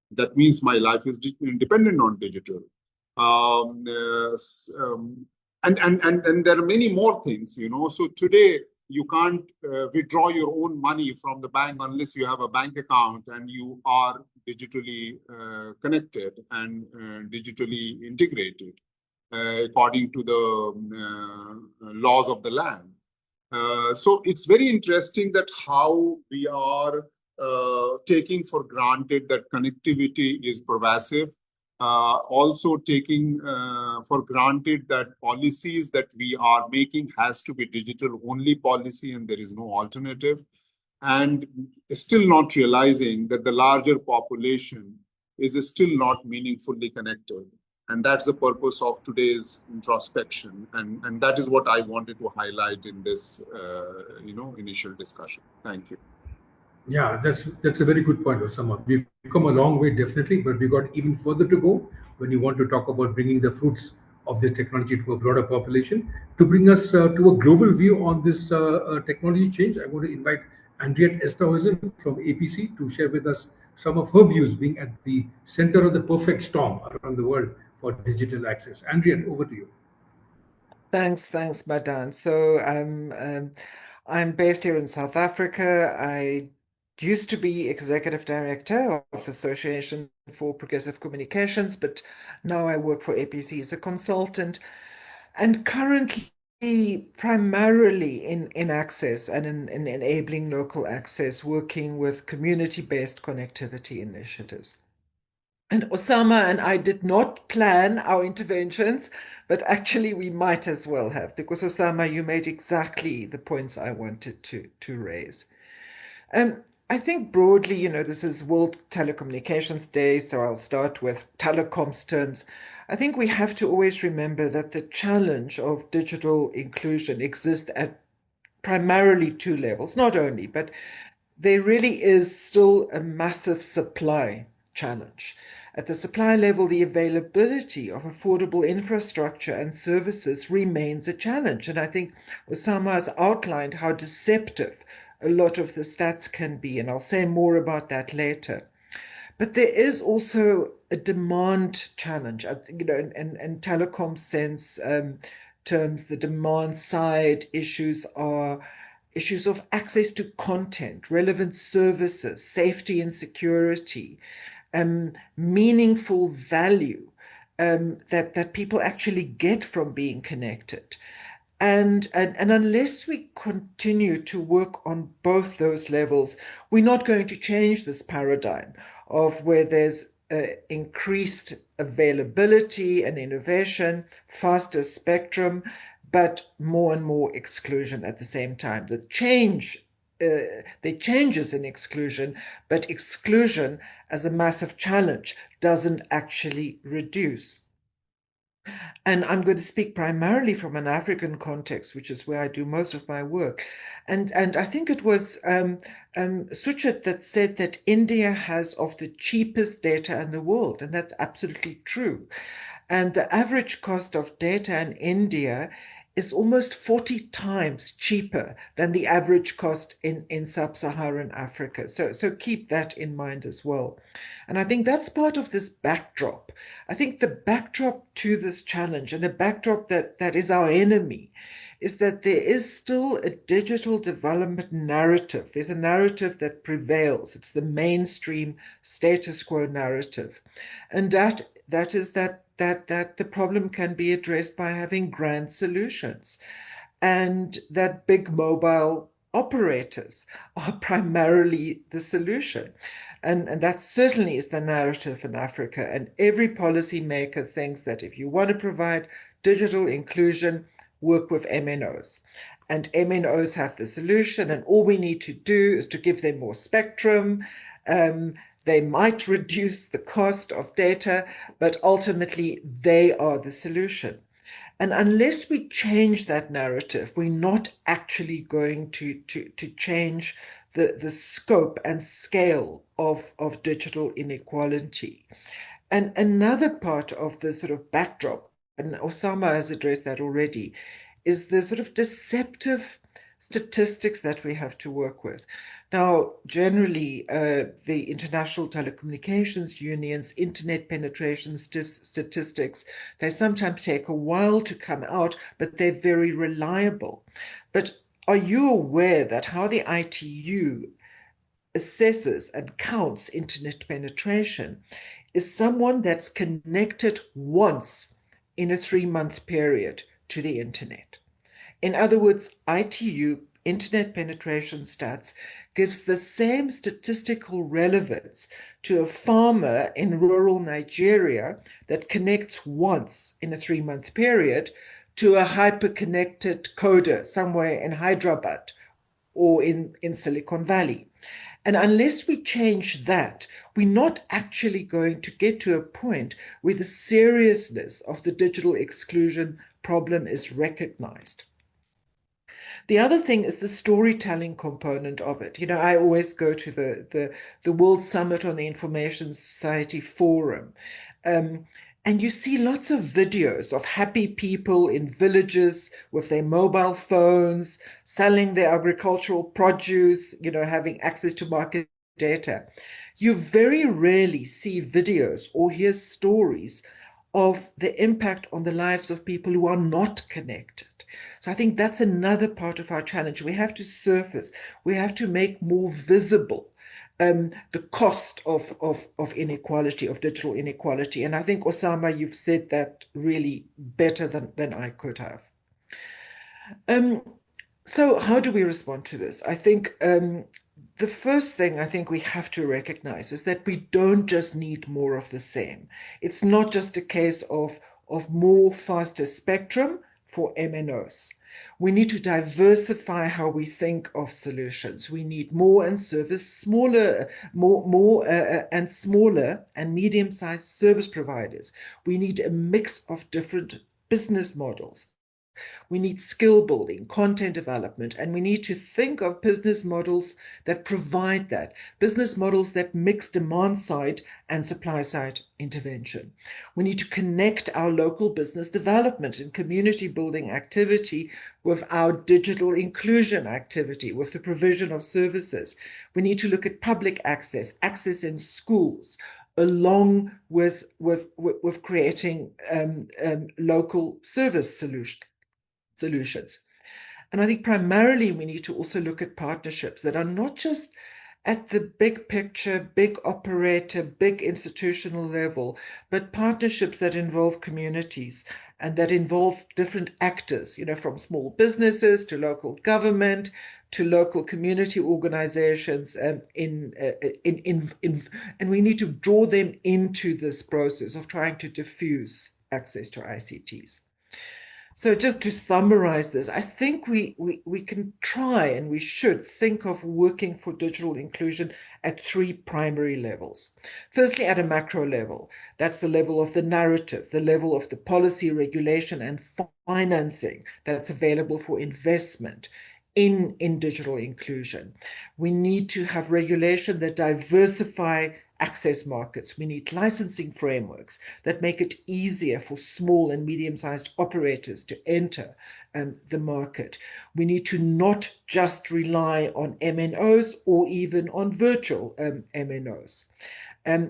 That means my life is dependent on digital. And there are many more things, So today you can't withdraw your own money from the bank unless you have a bank account and you are digitally connected and digitally integrated according to the laws of the land. So it's very interesting that how we are taking for granted that connectivity is pervasive. Also taking for granted that policies that we are making has to be digital only policy and there is no alternative, and still not realizing that the larger population is still not meaningfully connected. And that's the purpose of today's introspection. And that is what I wanted to highlight in this initial discussion. Thank you. Yeah, that's a very good point, Osama. We've come a long way, definitely, but we've got even further to go when you want to talk about bringing the fruits of this technology to a broader population. To bring us to a global view on this technology change, I want to invite Andriette Esterhuizen from APC to share with us some of her views, being at the center of the perfect storm around the world for digital access. Andriette, over to you. Thanks, Madan. So I'm based here in South Africa. I used to be executive director of Association for Progressive Communications, but now I work for APC as a consultant, and currently primarily in access and in enabling local access, working with community-based connectivity initiatives. And Osama and I did not plan our interventions, but actually we might as well have, because Osama, you made exactly the points I wanted to raise. I think broadly, this is World Telecommunications Day, so I'll start with telecoms terms. I think we have to always remember that the challenge of digital inclusion exists at primarily two levels, not only, but there really is still a massive supply challenge. At the supply level, the availability of affordable infrastructure and services remains a challenge. And I think Osama has outlined how deceptive a lot of the stats can be, and I'll say more about that later. But there is also a demand challenge, in telecom sense terms. The demand side issues are issues of access to content, relevant services, safety and security, meaningful value that people actually get from being connected. And unless we continue to work on both those levels, we're not going to change this paradigm of where there's increased availability and innovation, faster spectrum, but more and more exclusion at the same time. The change there changes in exclusion, but exclusion as a massive challenge doesn't actually reduce. And I'm going to speak primarily from an African context, which is where I do most of my work. And I think it was Suchet that said that India has of the cheapest data in the world, and that's absolutely true. And the average cost of data in India is almost 40 times cheaper than the average cost in sub-Saharan Africa. So keep that in mind as well. And I think that's part of this backdrop. I think the backdrop to this challenge, and a backdrop that is our enemy, is that there is still a digital development narrative. There's a narrative that prevails. It's the mainstream status quo narrative. And that is that the problem can be addressed by having grand solutions, and that big mobile operators are primarily the solution. And that certainly is the narrative in Africa. And every policymaker thinks that if you want to provide digital inclusion, work with MNOs. And MNOs have the solution, and all we need to do is to give them more spectrum. They might reduce the cost of data, but ultimately they are the solution. And unless we change that narrative, we're not actually going to change the scope and scale of digital inequality. And another part of the sort of backdrop, and Osama has addressed that already, is the sort of deceptive statistics that we have to work with. Now, generally, the International Telecommunications Union's internet penetration statistics, they sometimes take a while to come out, but they're very reliable. But are you aware that how the ITU assesses and counts internet penetration is someone that's connected once in a 3-month period to the internet? In other words, ITU, internet penetration stats, gives the same statistical relevance to a farmer in rural Nigeria that connects once in a 3-month period to a hyper-connected coder somewhere in Hyderabad or in Silicon Valley. And unless we change that, we're not actually going to get to a point where the seriousness of the digital exclusion problem is recognized. The other thing is the storytelling component of it. You know, I always go to the World Summit on the Information Society Forum, and you see lots of videos of happy people in villages with their mobile phones, selling their agricultural produce, you know, having access to market data. You very rarely see videos or hear stories of the impact on the lives of people who are not connected. So I think that's another part of our challenge. We have to surface, we have to make more visible the cost of inequality, of digital inequality. And I think, Osama, you've said that really better than I could have. So how do we respond to this? I think the first thing I think we have to recognize is that we don't just need more of the same. It's not just a case of more faster spectrum for MNOs. We need to diversify how we think of solutions. We need more and smaller and medium-sized service providers. We need a mix of different business models. We need skill building, content development, and we need to think of business models that provide that, business models that mix demand side and supply side intervention. We need to connect our local business development and community building activity with our digital inclusion activity, with the provision of services. We need to look at public access, access in schools, along with creating local service solutions. And I think primarily we need to also look at partnerships that are not just at the big picture, big operator, big institutional level, but partnerships that involve communities and that involve different actors, you know, from small businesses to local government to local community organizations, and we need to draw them into this process of trying to diffuse access to ICTs. So just to summarize this, I think we can try and we should think of working for digital inclusion at three primary levels. Firstly, at a macro level, that's the level of the narrative, the level of the policy, regulation, and financing that's available for investment in digital inclusion. We need to have regulation that diversify access markets. We need licensing frameworks that make it easier for small and medium-sized operators to enter the market. We need to not just rely on MNOs or even on virtual MNOs.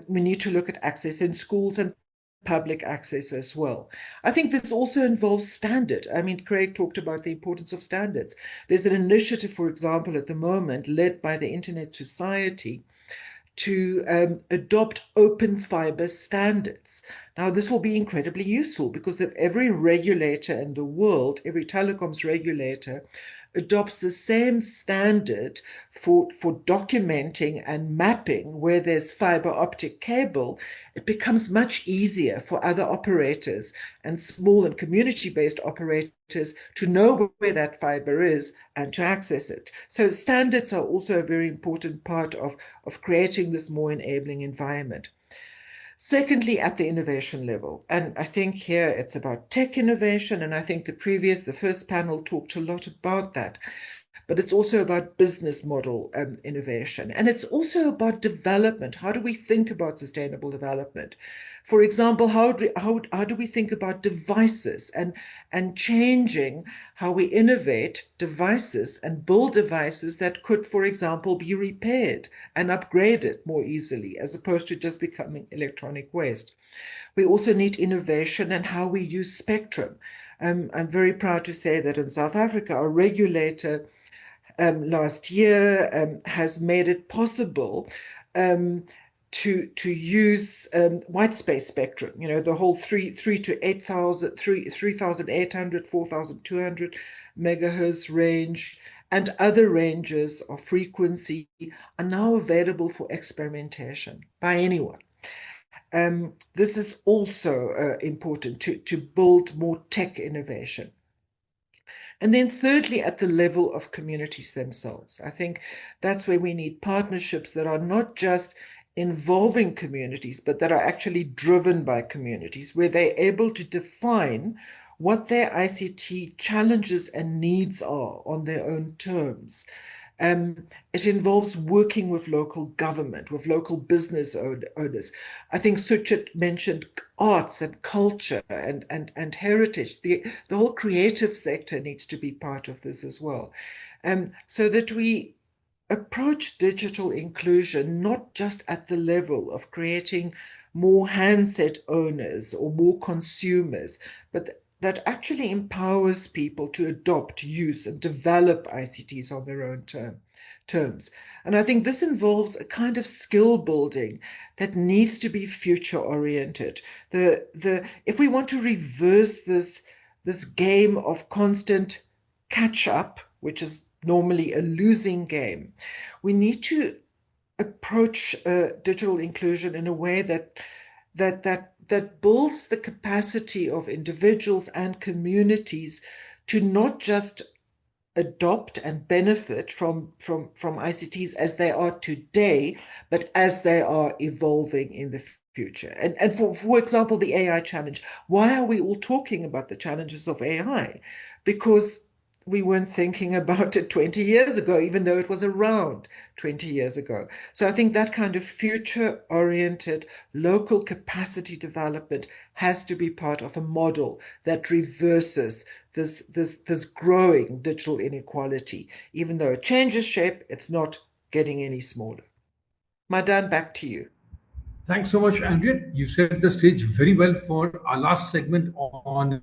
We need to look at access in schools and public access as well. I think this also involves standard. I mean, Craig talked about the importance of standards. There's an initiative, for example, at the moment led by the Internet Society to adopt open fiber standards. Now, this will be incredibly useful because if every regulator in the world, every telecoms regulator, adopts the same standard for documenting and mapping where there's fiber optic cable, it becomes much easier for other operators and small and community-based operators to know where that fiber is and to access it. So standards are also a very important part of creating this more enabling environment. Secondly, at the innovation level, and I think here it's about tech innovation, and I think the first panel talked a lot about that, but it's also about business model innovation, and it's also about development. How do we think about sustainable development? For example, how do we think about devices and changing how we innovate devices and build devices that could, for example, be repaired and upgraded more easily as opposed to just becoming electronic waste. We also need innovation in how we use spectrum. I'm very proud to say that in South Africa, our regulator last year has made it possible to use white space spectrum, you know, the whole 3,800, 4,200 megahertz range and other ranges of frequency are now available for experimentation by anyone. This is also important to build more tech innovation. And then thirdly, at the level of communities themselves, I think that's where we need partnerships that are not just involving communities, but that are actually driven by communities, where they're able to define what their ICT challenges and needs are on their own terms. It involves working with local government, with local business owners. I think Suchit mentioned arts and culture and heritage. The whole creative sector needs to be part of this as well. So that we approach digital inclusion not just at the level of creating more handset owners or more consumers, but that actually empowers people to adopt, use, and develop ICTs on their own terms. And I think this involves a kind of skill building that needs to be future-oriented. If we want to reverse this game of constant catch-up, which is normally a losing game, we need to approach digital inclusion in a way that builds the capacity of individuals and communities to not just adopt and benefit from ICTs as they are today, but as they are evolving in the future. And for example, the AI challenge. Why are we all talking about the challenges of AI? Because we weren't thinking about it 20 years ago, even though it was around 20 years ago. So I think that kind of future-oriented local capacity development has to be part of a model that reverses this growing digital inequality. Even though it changes shape, it's not getting any smaller. Madan, back to you. Thanks so much, Andrea. You set the stage very well for our last segment on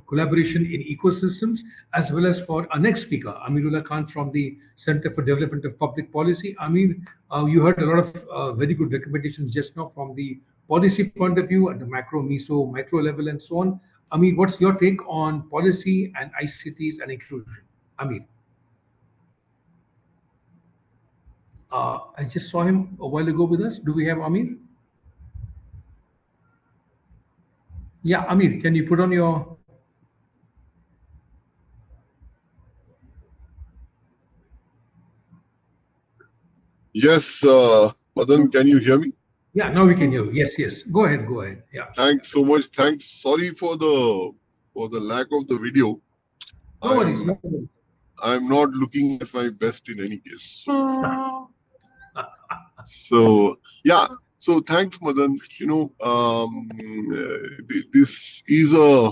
collaboration in ecosystems, as well as for our next speaker, Amirullah Khan from the Center for Development of Public Policy. Amir, you heard a lot of very good recommendations just now from the policy point of view at the macro, meso, micro level, and so on. Amir, what's your take on policy and ICTs and inclusion? Amir. I just saw him a while ago with us. Do we have Amir? Yeah, Amir, can you put on your Yes, Madan, can you hear me? Yeah, now we can hear you. Yes, yes. Go ahead, go ahead. Yeah. Thanks so much. Thanks. Sorry for the lack of the video. No worries. No worries. I'm not looking at my best in any case. So yeah. So thanks, Madan. This is a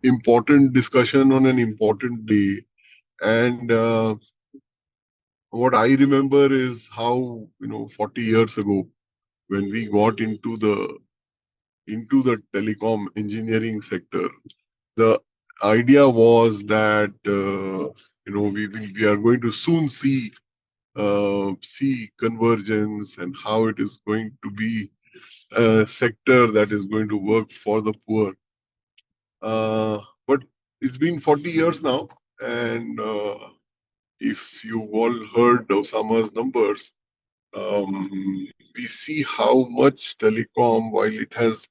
important discussion on an important day, and what I remember is how 40 years ago when we got into the telecom engineering sector, the idea was that we are going to soon see convergence and how it is going to be a sector that is going to work for the poor. But it's been 40 years now, and if you all heard Osama's numbers, we see how much telecom, while it has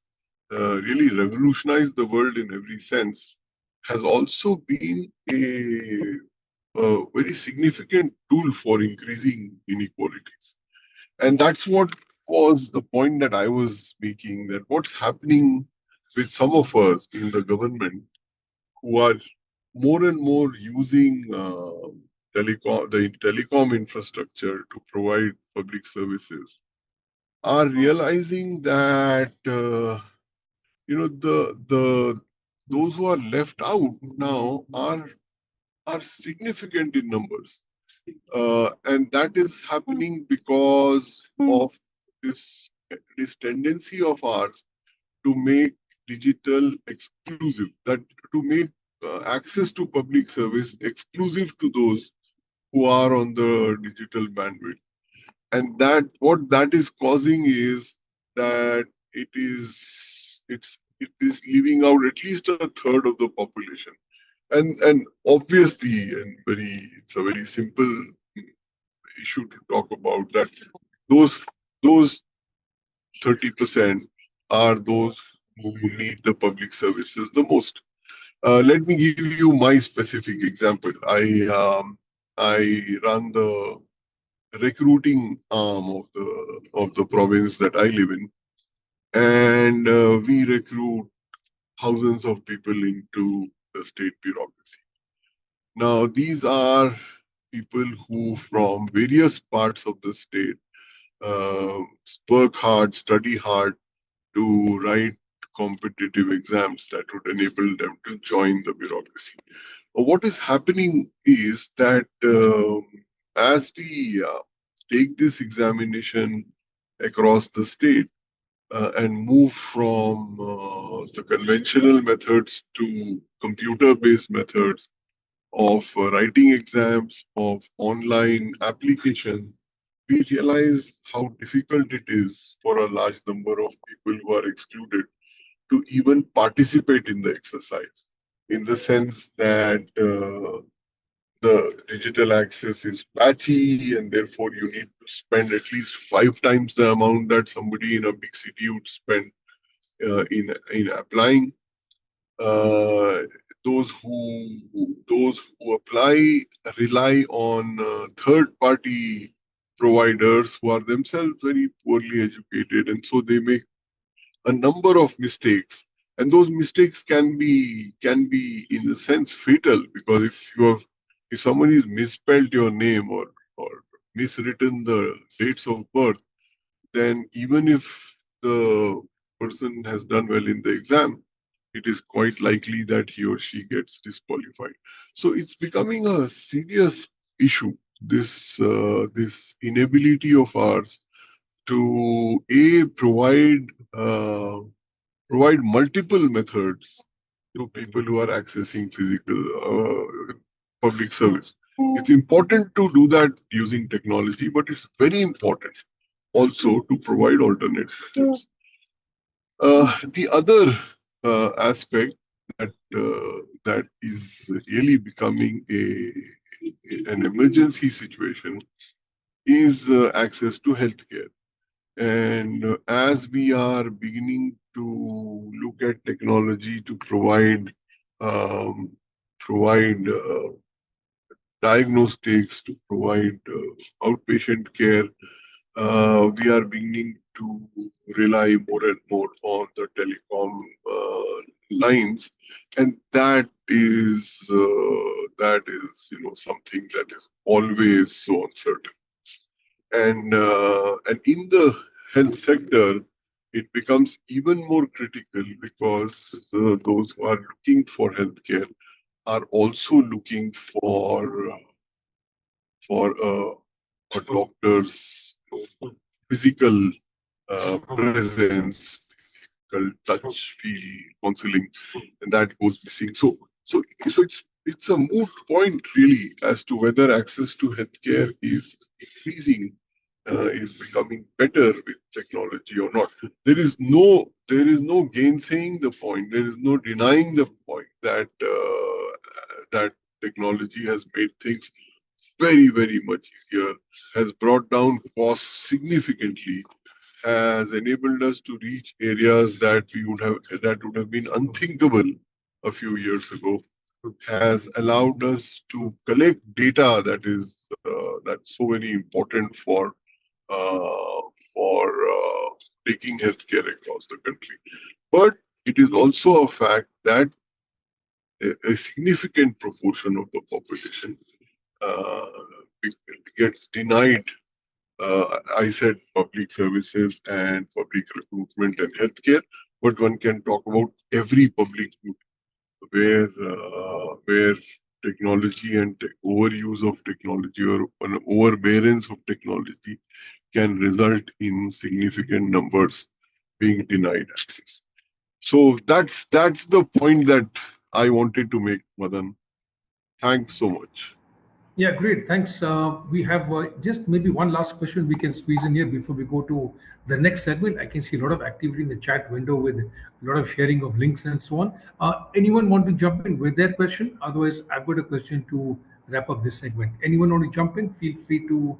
really revolutionized the world in every sense, has also been a very significant tool for increasing inequalities. And that's what was the point that I was making, that what's happening with some of us in the government who are more and more using the telecom infrastructure to provide public services are realizing that the those who are left out now are significant in numbers, and that is happening because of this tendency of ours to make digital exclusive, that to make access to public service exclusive to those who are on the digital bandwidth. And that what that is causing is that it is leaving out at least a third of the population. And obviously, it's a very simple issue to talk about, that those 30% are those who need the public services the most. Let me give you my specific example. I run the recruiting arm of the province that I live in, and we recruit thousands of people into the state bureaucracy. Now, these are people who, from various parts of the state, uh, work hard, study hard to write competitive exams that would enable them to join the bureaucracy. What is happening is that as we take this examination across the state and move from the conventional methods to computer-based methods of writing exams, of online application, we realize how difficult it is for a large number of people who are excluded to even participate in the exercise, in the sense that the digital access is patchy, and therefore you need to spend at least 5 times the amount that somebody in a big city would spend in applying. Uh, those who apply rely on third-party providers who are themselves very poorly educated, and so they make a number of mistakes. And those mistakes can be in a sense fatal, because if someone is misspelled your name or miswritten the dates of birth, then even if the person has done well in the exam, it is quite likely that he or she gets disqualified. So it's becoming a serious issue, this inability of ours to provide multiple methods to people who are accessing physical public service. It's important to do that using technology, but it's very important also to provide alternate methods. The other aspect that is really becoming an emergency situation is access to healthcare. And as we are beginning to look at technology to provide diagnostics, to provide outpatient care, we are beginning to rely more and more on the telecom lines, and that is something that is always so uncertain. And in the health sector, it becomes even more critical because those who are looking for healthcare are also looking for a doctor's physical presence, physical touch, feel, counseling, and that goes missing. So it's a moot point really as to whether access to healthcare is increasing, is becoming better with technology or not. There is no gainsaying the point. There is no denying the point that that technology has made things very, very much easier, has brought down costs significantly, has enabled us to reach areas that would have been unthinkable a few years ago, has allowed us to collect data that's so very important for taking healthcare across the country. But it is also a fact that a significant proportion of the population gets denied. I said public services and public recruitment and healthcare, but one can talk about every public good where technology and overuse of technology or an overbearance of technology can result in significant numbers being denied access. So that's the point that I wanted to make, Madan. Thanks so much. Yeah, great. Thanks. We have just maybe one last question we can squeeze in here before we go to the next segment. I can see a lot of activity in the chat window with a lot of sharing of links and so on. Anyone want to jump in with their question? Otherwise, I've got a question to wrap up this segment. Anyone want to jump in? Feel free to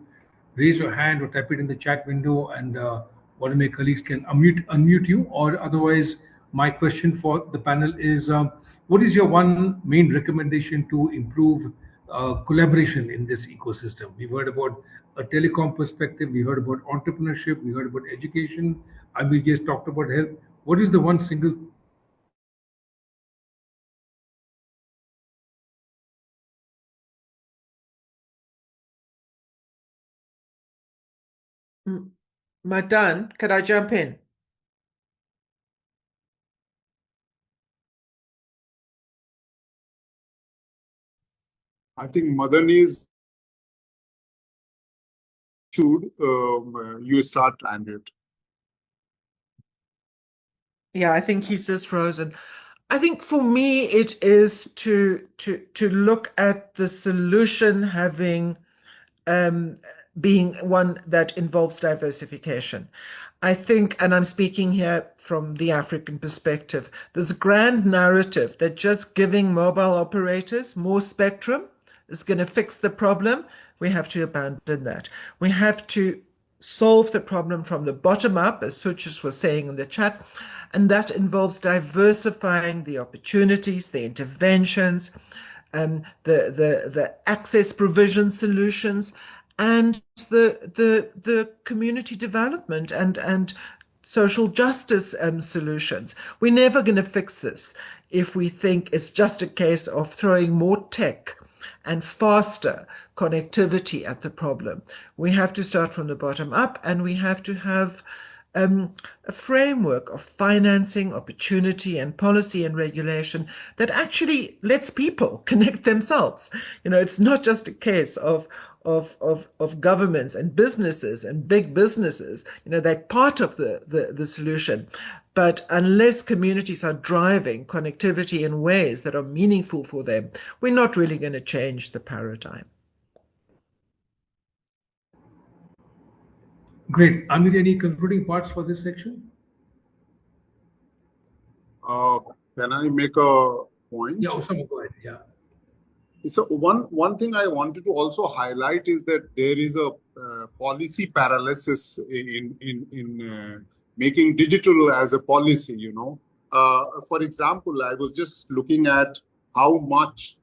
raise your hand or type it in the chat window, and one of my colleagues can unmute you. Or otherwise, my question for the panel is: what is your one main recommendation to improve collaboration in this ecosystem? We've heard about a telecom perspective, we heard about entrepreneurship, we heard about education, and we just talked about health. What is the one single Madan, could I jump in? I think Madan is should you start Andrew? Yeah, I think he's just frozen. I think for me it is to look at the solution having being one that involves diversification. I think, and I'm speaking here from the African perspective, there's a grand narrative that just giving mobile operators more spectrum is going to fix the problem. We have to abandon that. We have to solve the problem from the bottom up, as Suchis was saying in the chat, and that involves diversifying the opportunities, the interventions, the access provision solutions, and the community development and social justice solutions. We're never going to fix this if we think it's just a case of throwing more tech and faster connectivity at the problem. We have to start from the bottom up, and we have to have a framework of financing, opportunity, and policy and regulation that actually lets people connect themselves. You know, it's not just a case of governments and businesses and big businesses. You know, they're part of the solution. But unless communities are driving connectivity in ways that are meaningful for them, we're not really going to change the paradigm. Great. Amir, any concluding parts for this section? Can I make a point? Yeah, Osama, go ahead. Yeah. So one thing I wanted to also highlight is that there is a policy paralysis in making digital as a policy. You know, for example, I was just looking at how much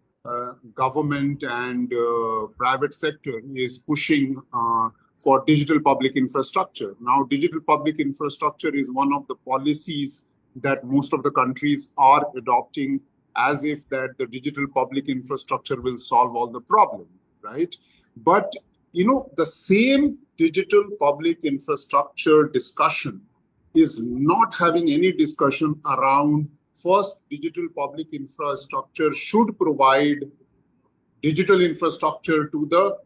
government and private sector is pushing for digital public infrastructure. Now, digital public infrastructure is one of the policies that most of the countries are adopting as if that the digital public infrastructure will solve all the problem, right? But, the same digital public infrastructure discussion is not having any discussion around first, digital public infrastructure should provide digital infrastructure to the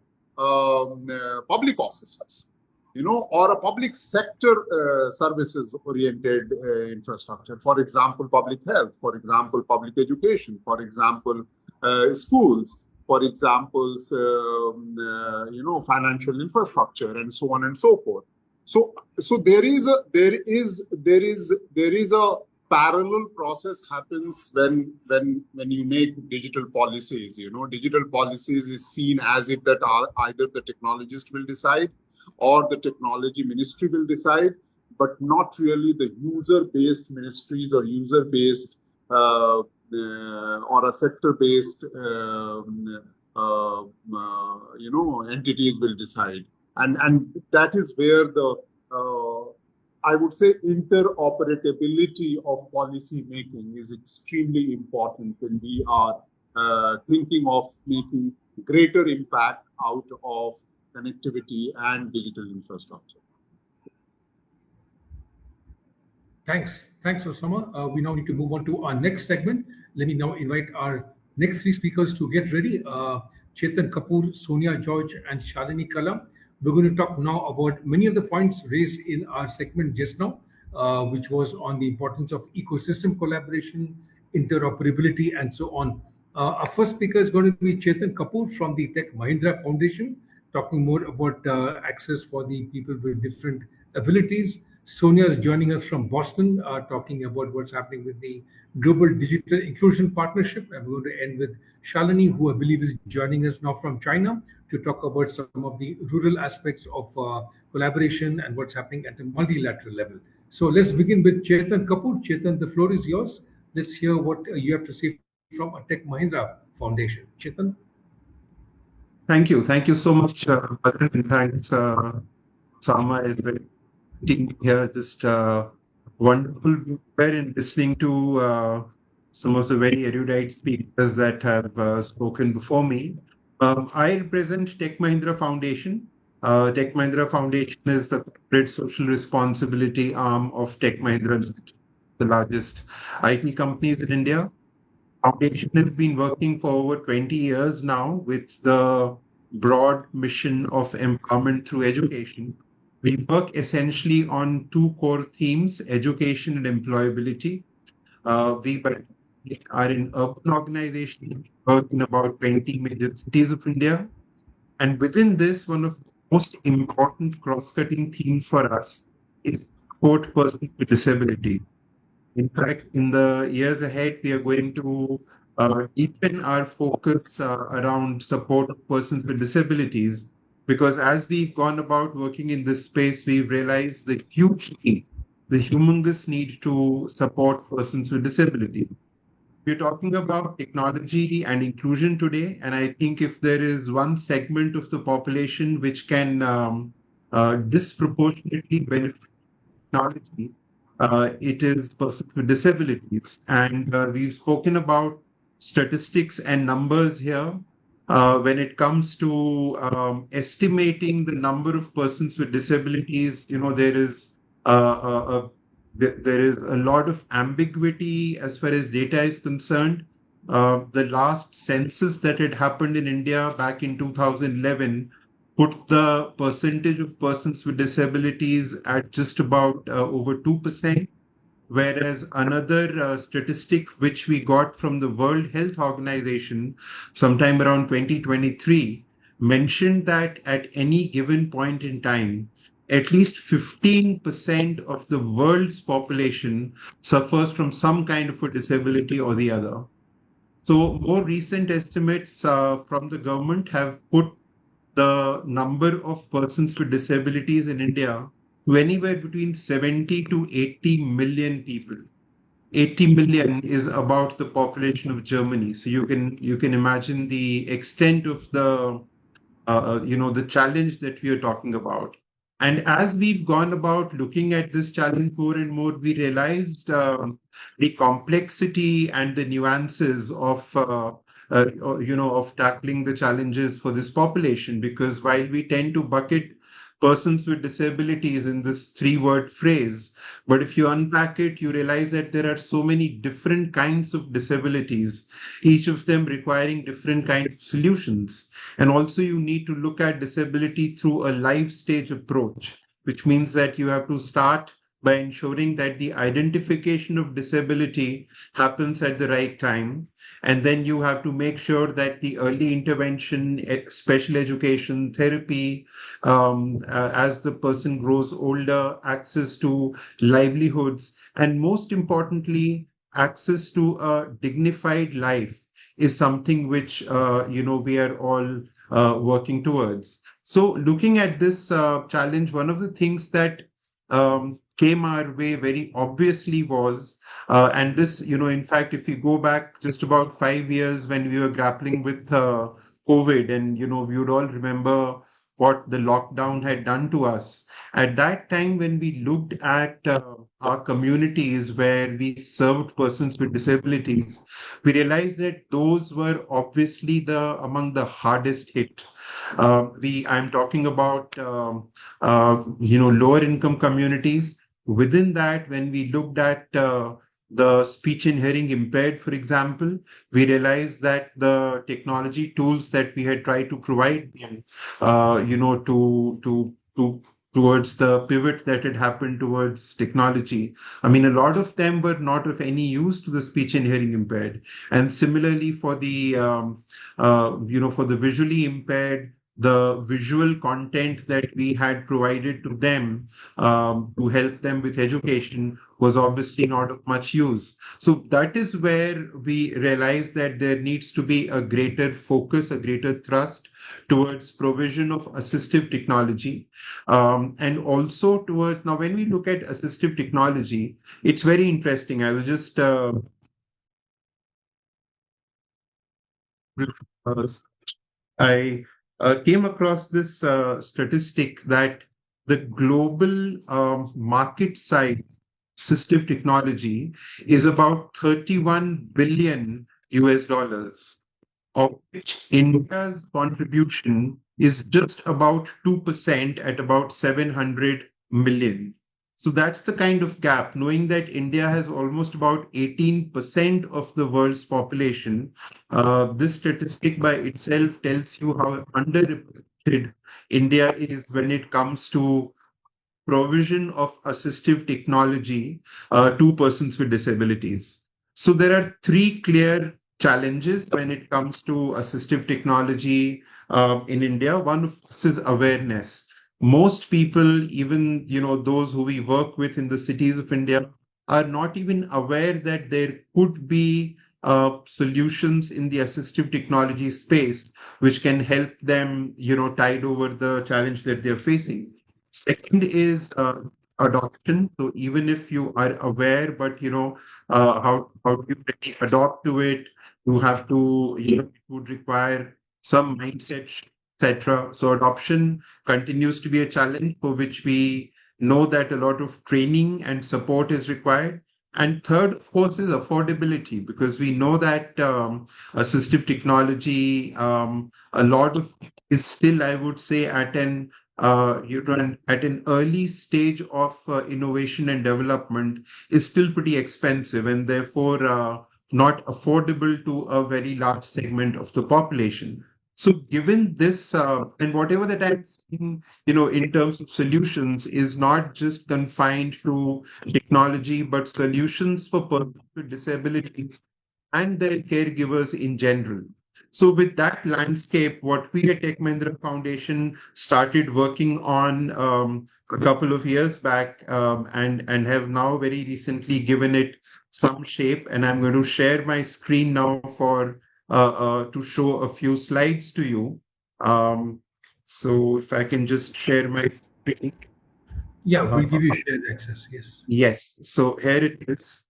public offices, or a public sector services-oriented infrastructure. For example, public health, for example, public education, for example, schools, for example, financial infrastructure, and so on and so forth. So there is a parallel process happens when you make digital policies. Digital policies is seen as if that either the technologist will decide or the technology ministry will decide, but not really the user-based ministries or user-based or a sector-based entities will decide, and that is where the I would say interoperability of policy making is extremely important when we are thinking of making greater impact out of connectivity and digital infrastructure. Thanks, Osama. We now need to move on to our next segment. Let me now invite our next three speakers to get ready. Chetan Kapoor, Sonia George, and Shalini Kala. We're going to talk now about many of the points raised in our segment just now, which was on the importance of ecosystem collaboration, interoperability, and so on. Our first speaker is going to be Chetan Kapoor from the Tech Mahindra Foundation, talking more about access for the people with different abilities. Sonia is joining us from Boston, talking about what's happening with the Global Digital Inclusion Partnership. And we're going to end with Shalini, who I believe is joining us now from China, to talk about some of the rural aspects of collaboration and what's happening at a multilateral level. So let's begin with Chetan Kapoor. Chetan, the floor is yours. Let's hear what you have to say from a Tech Mahindra Foundation. Chetan? Thank you. Thank you so much, Badran, and thanks, Sama, as well. Here, just wonderful in listening to some of the very erudite speakers that have spoken before me. I represent Tech Mahindra Foundation. Tech Mahindra Foundation is the corporate social responsibility arm of Tech Mahindra, the largest IT companies in India. Foundation has been working for over 20 years now with the broad mission of empowerment through education. We work essentially on two core themes, education and employability. We are in urban organizations, work in about 20 major cities of India. And within this, one of the most important cross-cutting themes for us is support persons with disability. In fact, in the years ahead, we are going to deepen our focus around support of persons with disabilities, because as we've gone about working in this space, we've realized the huge need, the humongous need to support persons with disabilities. We're talking about technology and inclusion today, and I think if there is one segment of the population which can disproportionately benefit technology, it is persons with disabilities. And we've spoken about statistics and numbers here. When it comes to estimating the number of persons with disabilities, there is a lot of ambiguity as far as data is concerned. The last census that had happened in India back in 2011 put the percentage of persons with disabilities at just about over 2%, whereas another statistic which we got from the World Health Organization sometime around 2023 mentioned that at any given point in time, at least 15% of the world's population suffers from some kind of a disability or the other. So more recent estimates from the government have put the number of persons with disabilities in India to anywhere between 70 to 80 million people. 80 million is about the population of Germany. So you can imagine the extent of the challenge that we are talking about. And as we've gone about looking at this challenge more and more, we realized the complexity and the nuances of tackling the challenges for this population. Because while we tend to bucket persons with disabilities in this three-word phrase, but if you unpack it, you realize that there are so many different kinds of disabilities, each of them requiring different kinds of solutions. And also, you need to look at disability through a life stage approach, which means that you have to start by ensuring that the identification of disability happens at the right time. And then you have to make sure that the early intervention, special education, therapy, as the person grows older, access to livelihoods, and most importantly, access to a dignified life is something which we are all working towards. So, looking at this challenge, one of the things that came our way very obviously was, and this, in fact, if you go back just about 5 years when we were grappling with COVID, and we would all remember what the lockdown had done to us. At that time, when we looked at our communities where we served persons with disabilities, we realized that those were obviously among the hardest hit. I'm talking about lower income communities. Within that, when we looked at the speech and hearing impaired, for example, we realized that the technology tools that we had tried to provide them, to towards the pivot that had happened towards technology. I mean, a lot of them were not of any use to the speech and hearing impaired. And similarly, for the visually impaired, the visual content that we had provided to them to help them with education was obviously not of much use. So that is where we realized that there needs to be a greater focus, a greater thrust towards provision of assistive technology. And also towards, now when we look at assistive technology, it's very interesting. I was just I came across this statistic that the global market size assistive technology is about 31 billion US dollars, of which India's contribution is just about 2% at about 700 million. So that's the kind of gap, knowing that India has almost about 18% of the world's population. This statistic by itself tells you how underrepresented India is when it comes to provision of assistive technology to persons with disabilities. So there are three clear challenges when it comes to assistive technology in India. One of course is awareness. Most people, even those who we work with in the cities of India, are not even aware that there could be solutions in the assistive technology space which can help them, tide over the challenge that they're facing. Second is adoption. So even if you are aware, but how do you really adopt to it? You have to, it would require some mindset, etc. So adoption continues to be a challenge for which we know that a lot of training and support is required. And third, of course, is affordability, because we know that assistive technology, a lot of is still, I would say, at an early stage of innovation and development is still pretty expensive, and therefore not affordable to a very large segment of the population. So given this, and whatever that I'm seeing, in terms of solutions is not just confined to technology, but solutions for persons with disabilities and their caregivers in general. So with that landscape, what we at Tech Mahindra Foundation started working on a couple of years back, and have now very recently given it some shape. And I'm going to share my screen now for to show a few slides to you. So if I can just share my screen. Yeah, we'll give you shared access. Yes. Yes. So here it is.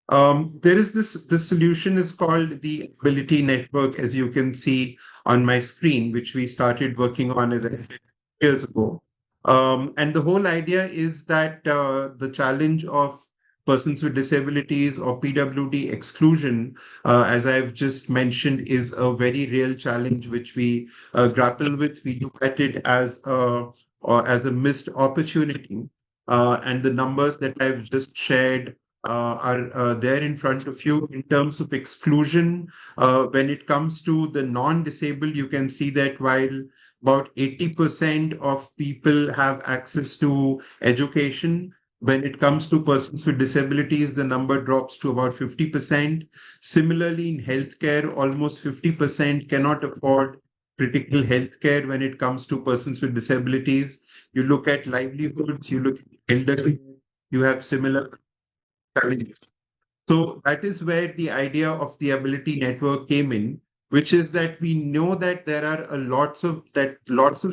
There is this solution is called the Ability Network, as you can see on my screen, which we started working on, as I said, years ago. And the whole idea is that the challenge of persons with disabilities or PWD exclusion, as I've just mentioned, is a very real challenge which we grapple with. We look at it as a missed opportunity. And the numbers that I've just shared are there in front of you. In terms of exclusion, when it comes to the non-disabled, you can see that while about 80% of people have access to education, when it comes to persons with disabilities, the number drops to about 50%. Similarly, in healthcare, almost 50% cannot afford critical healthcare when it comes to persons with disabilities. You look at livelihoods, you look at elderly, you have similar challenges. So that is where the idea of the ability network came in, which is that we know that there are lots of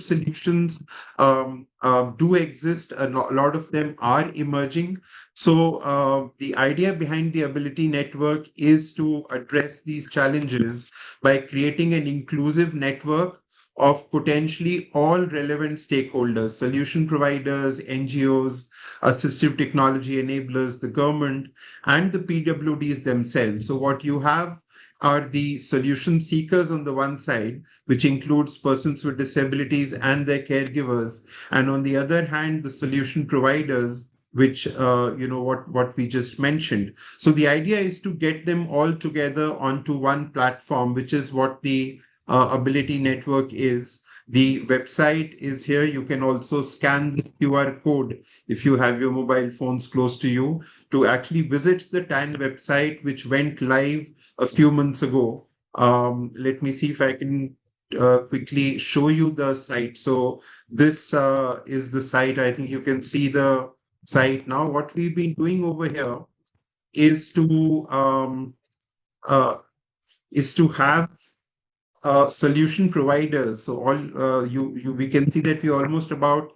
solutions do exist. Lot of them are emerging. So the idea behind the ability network is to address these challenges by creating an inclusive network of potentially all relevant stakeholders, solution providers, NGOs, assistive technology enablers, the government, and the PWDs themselves. So what you have are the solution seekers on the one side, which includes persons with disabilities and their caregivers, and on the other hand, the solution providers, which what we just mentioned. So the idea is to get them all together onto one platform, which is what the Ability Network is. The website is here. You can also scan the QR code if you have your mobile phones close to you to actually visit the TAN website, which went live a few months ago. Let me see if I can quickly show you the site. So this is the site. I think you can see the site now. What we've been doing over here is to have solution providers. So all we can see that we almost about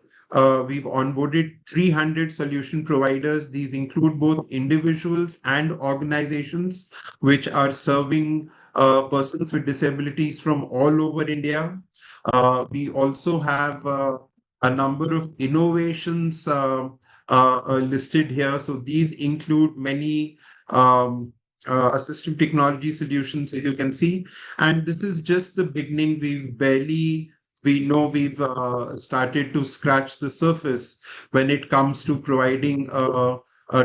we've onboarded 300 solution providers. These include both individuals and organizations which are serving persons with disabilities from all over India. We also have a number of innovations listed here. So these include many assistive technology solutions, as you can see. And this is just the beginning. We know we've started to scratch the surface when it comes to providing a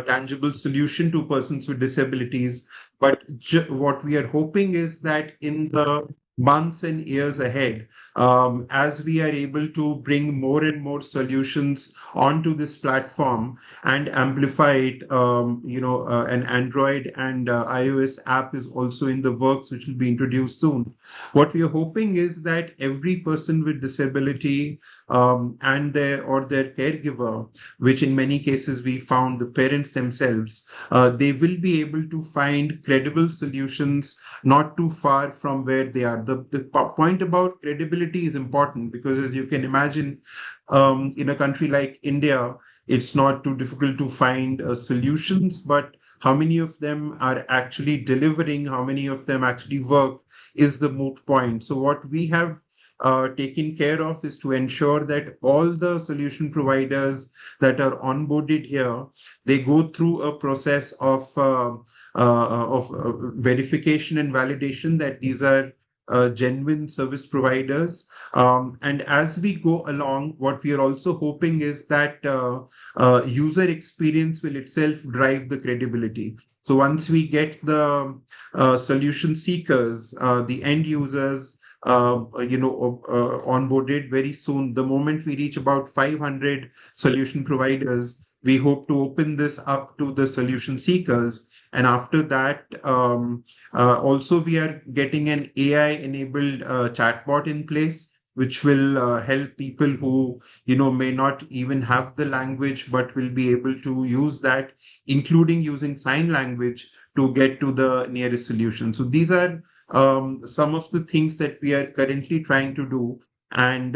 tangible solution to persons with disabilities. But what we are hoping is that in the months and years ahead, as we are able to bring more and more solutions onto this platform and amplify it, an Android and iOS app is also in the works, which will be introduced soon. What we are hoping is that every person with disability and their caregiver, which in many cases we found the parents themselves, they will be able to find credible solutions not too far from where they are. The point about credibility is important because, as you can imagine, in a country like India, it's not too difficult to find solutions, but how many of them are actually delivering, how many of them actually work is the moot point. So what we have taken care of is to ensure that all the solution providers that are onboarded here, they go through a process of verification and validation that these are genuine service providers. And as we go along, what we are also hoping is that user experience will itself drive the credibility. So once we get the solution seekers, the end users, onboarded very soon, the moment we reach about 500 solution providers, we hope to open this up to the solution seekers. And after that, also we are getting an AI-enabled chatbot in place, which will help people who may not even have the language, but will be able to use that, including using sign language to get to the nearest solution. So these are some of the things that we are currently trying to do. And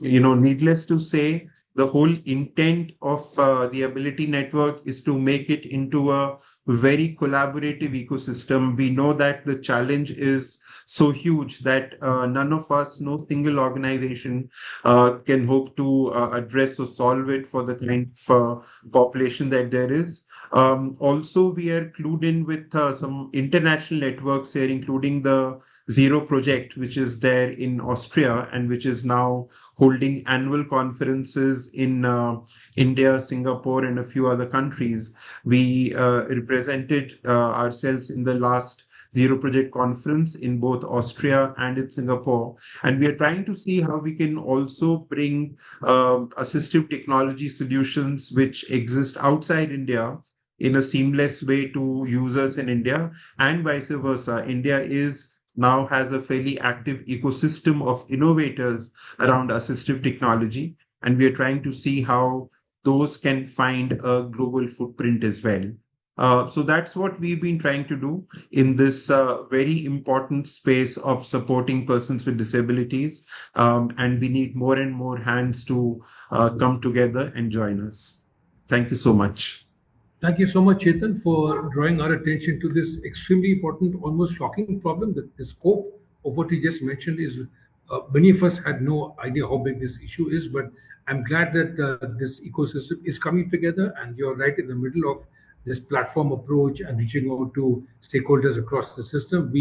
needless to say, the whole intent of the Ability Network is to make it into a very collaborative ecosystem. We know that the challenge is so huge that none of us, no single organization can hope to address or solve it for the kind of population that there is. Also, we are clued in with some international networks here, including the Zero Project, which is there in Austria and which is now holding annual conferences in India, Singapore, and a few other countries. We represented ourselves in the last Zero Project conference in both Austria and in Singapore. And we are trying to see how we can also bring assistive technology solutions which exist outside India in a seamless way to users in India, and vice versa. India is now has a fairly active ecosystem of innovators around assistive technology, and we are trying to see how those can find a global footprint as well. So that's what we've been trying to do in this very important space of supporting persons with disabilities. And we need more and more hands to come together and join us. Thank you so much. Thank you so much, Chetan, for drawing our attention to this extremely important, almost shocking problem. The scope of what you just mentioned is many of us had no idea how big this issue is, but I'm glad that this ecosystem is coming together, and you're right in the middle of this platform approach and reaching out to stakeholders across the system.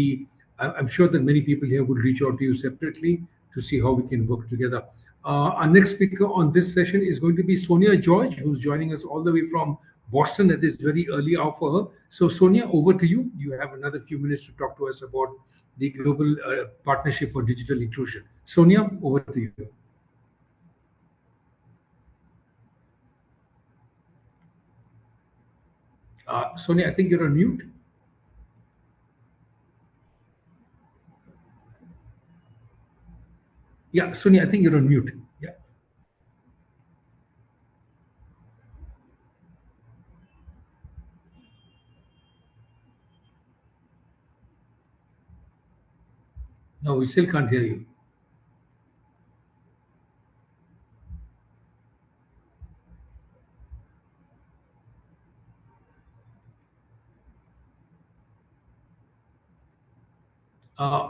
I'm sure that many people here will reach out to you separately to see how we can work together. Our next speaker on this session is going to be Sonia George, who's joining us all the way from Boston at this very early hour for her. So, Sonia, over to you. You have another few minutes to talk to us about the Global Partnership for Digital Inclusion. Sonia, over to you. Sonia, I think you're on mute. Yeah, Sonia, I think you're on mute. Yeah. No, we still can't hear you.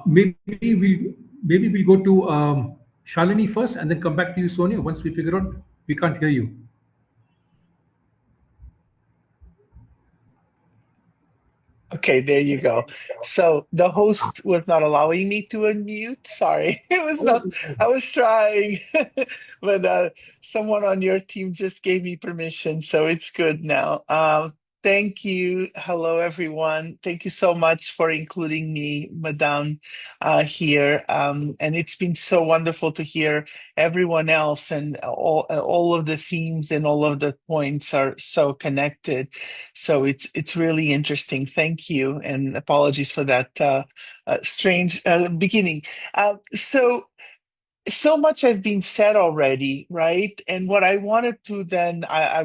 Maybe we'll go to Shalini first, and then come back to you, Sonia. Once we figure out we can't hear you. Okay, there you go. So the host was not allowing me to unmute. Sorry, it was not. I was trying, but someone on your team just gave me permission, so it's good now. Thank you. Hello, everyone. Thank you so much for including me, Madame, here. And it's been so wonderful to hear everyone else, and all of the themes and all of the points are so connected. So it's really interesting. Thank you, and apologies for that strange beginning. So much has been said already, right? And what I wanted to then, I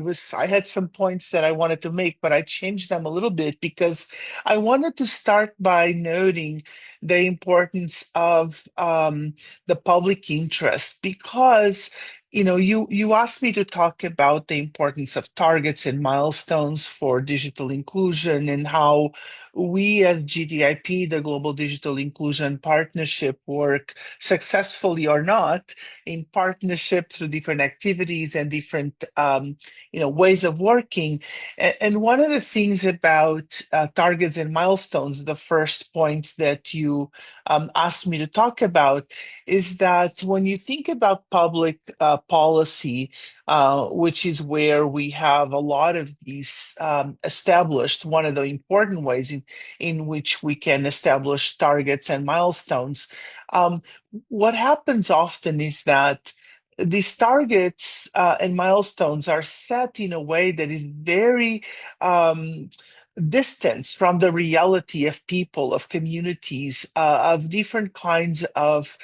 had some points that I wanted to make, but I changed them a little bit because I wanted to start by noting the importance of the public interest, because you asked me to talk about the importance of targets and milestones for digital inclusion, and how we at GDIP, the Global Digital Inclusion Partnership, work successfully or not in partnership through different activities and different ways of working. And one of the things about targets and milestones, the first point that you asked me to talk about, is that when you think about public policy, which is where we have a lot of these established, one of the important ways in which we can establish targets and milestones, what happens often is that these targets and milestones are set in a way that is very distant from the reality of people, of communities, of different kinds of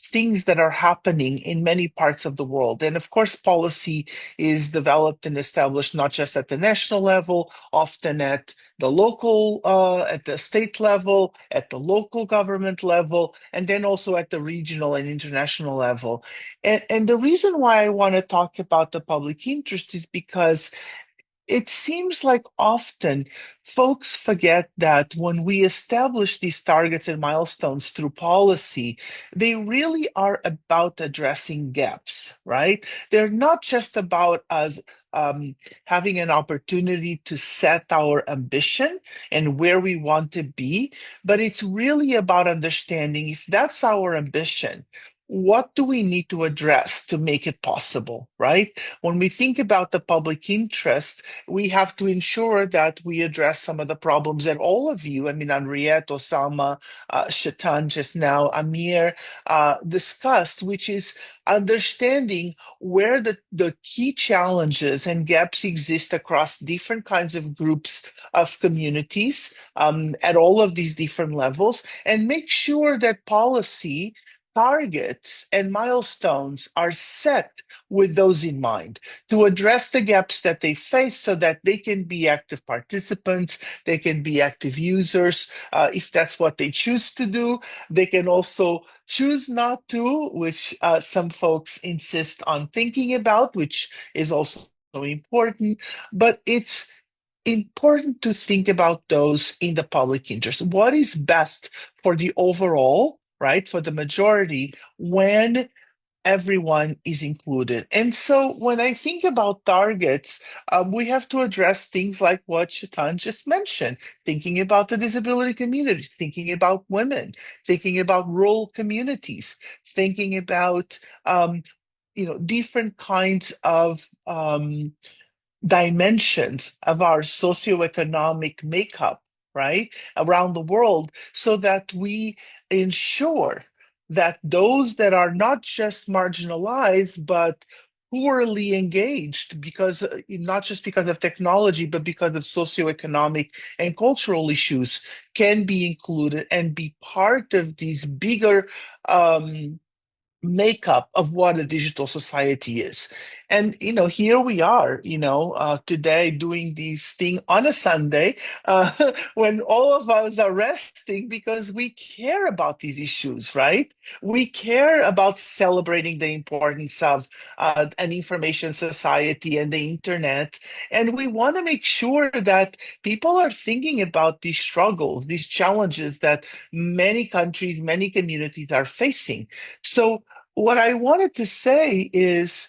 things that are happening in many parts of the world. And of course, policy is developed and established not just at the national level, often at the local, at the state level, at the local government level, and then also at the regional and international level. And the reason why I want to talk about the public interest is because it seems like often folks forget that when we establish these targets and milestones through policy, they really are about addressing gaps, right? They're not just about us having an opportunity to set our ambition and where we want to be, but it's really about understanding if that's our ambition, what do we need to address to make it possible, right? When we think about the public interest, we have to ensure that we address some of the problems that all of you, I mean, Henriette, Osama, Shaitan just now, Amir, discussed, which is understanding where the key challenges and gaps exist across different kinds of groups of communities at all of these different levels, and make sure that policy targets and milestones are set with those in mind to address the gaps that they face so that they can be active participants, they can be active users. If that's what they choose to do, they can also choose not to, which some folks insist on thinking about, which is also important. But it's important to think about those in the public interest. What is best for the overall, right, for the majority, when everyone is included? And so when I think about targets, we have to address things like what Shaitan just mentioned, thinking about the disability community, thinking about women, thinking about rural communities, thinking about different kinds of dimensions of our socioeconomic makeup, right, around the world, so that we ensure that those that are not just marginalized, but poorly engaged, because not just because of technology, but because of socioeconomic and cultural issues, can be included and be part of these bigger makeup of what a digital society is. And here we are today doing this thing on a Sunday when all of us are resting because we care about these issues, right? We care about celebrating the importance of an information society and the internet, and we want to make sure that people are thinking about these struggles, these challenges that many countries, many communities are facing. So what I wanted to say is,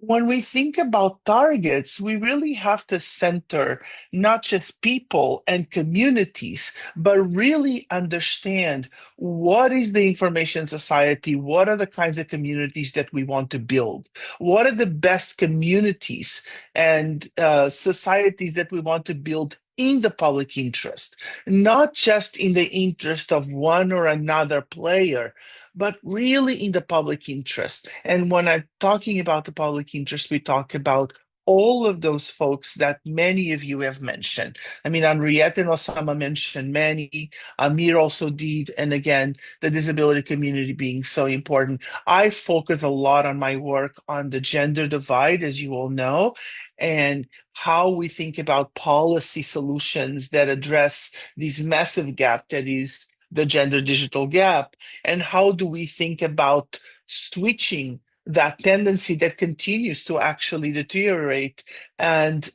when we think about targets, we really have to center not just people and communities, but really understand what is the information society, what are the kinds of communities that we want to build, what are the best communities and societies that we want to build in the public interest, not just in the interest of one or another player, but really in the public interest. And when I'm talking about the public interest, we talk about all of those folks that many of you have mentioned. I mean, Henriette and Osama mentioned many. Amir also did. And again, the disability community being so important. I focus a lot on my work on the gender divide, as you all know, and how we think about policy solutions that address this massive gap that is the gender digital gap, and how do we think about switching that tendency that continues to actually deteriorate and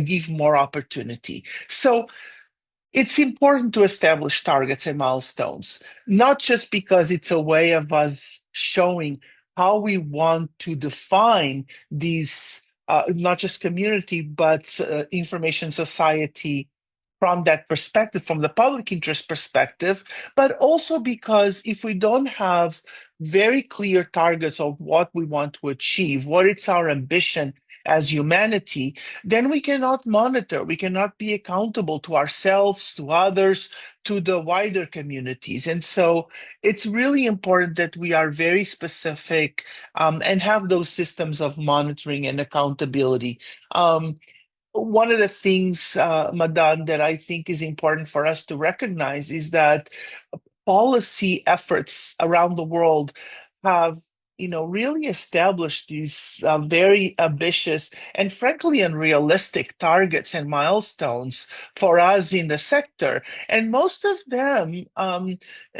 give more opportunity. So it's important to establish targets and milestones, not just because it's a way of us showing how we want to define these, not just community, but information society from that perspective, from the public interest perspective, but also because if we don't have very clear targets of what we want to achieve, what is our ambition as humanity, then we cannot monitor, we cannot be accountable to ourselves, to others, to the wider communities. And so it's really important that we are very specific and have those systems of monitoring and accountability. One of the things, Madan, that I think is important for us to recognize is that policy efforts around the world have really establish these very ambitious and frankly unrealistic targets and milestones for us in the sector. And most of them,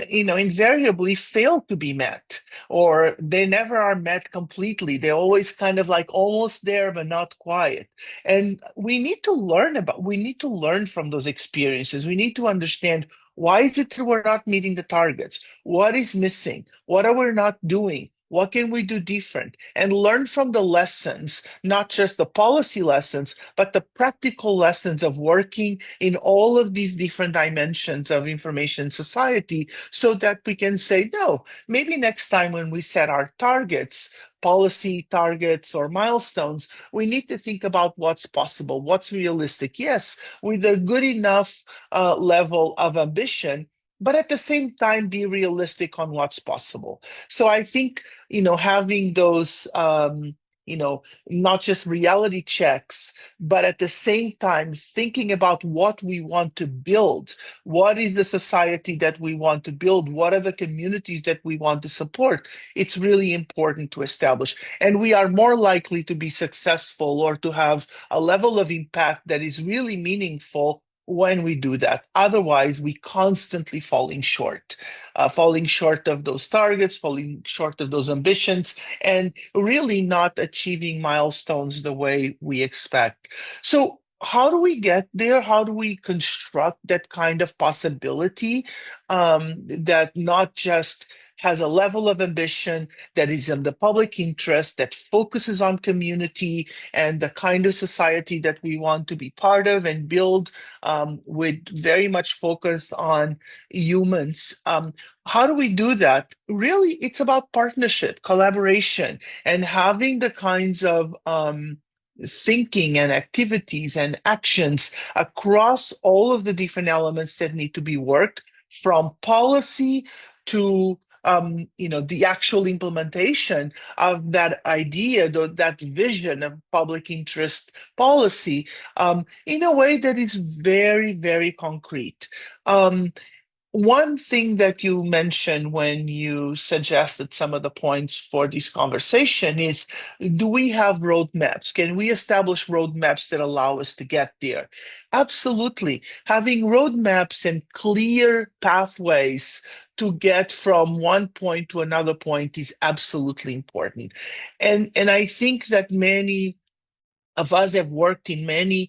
invariably fail to be met, or they never are met completely. They're always kind of like almost there, but not quite. And we need to learn from those experiences. We need to understand, why is it that we're not meeting the targets? What is missing? What are we not doing? What can we do different? And learn from the lessons, not just the policy lessons, but the practical lessons of working in all of these different dimensions of information society, so that we can say, no, maybe next time when we set our targets, policy targets or milestones, we need to think about what's possible, what's realistic. Yes, with a good enough level of ambition, but at the same time be realistic on what's possible. So I think, having those, not just reality checks, but at the same time thinking about what we want to build. What is the society that we want to build? What are the communities that we want to support? It's really important to establish. And we are more likely to be successful or to have a level of impact that is really meaningful when we do that. Otherwise, we constantly falling short of those targets, falling short of those ambitions, and really not achieving milestones the way we expect. So how do we get there? How do we construct that kind of possibility that not just has a level of ambition that is in the public interest, that focuses on community and the kind of society that we want to be part of and build, with very much focus on humans. How do we do that? Really, it's about partnership, collaboration, and having the kinds of thinking and activities and actions across all of the different elements that need to be worked, from policy to the actual implementation of that idea, that vision of public interest policy, in a way that is very, very concrete. One thing that you mentioned when you suggested some of the points for this conversation is, do we have roadmaps? Can we establish roadmaps that allow us to get there? Absolutely. Having roadmaps and clear pathways to get from one point to another point is absolutely important. And I think that many of us have worked in many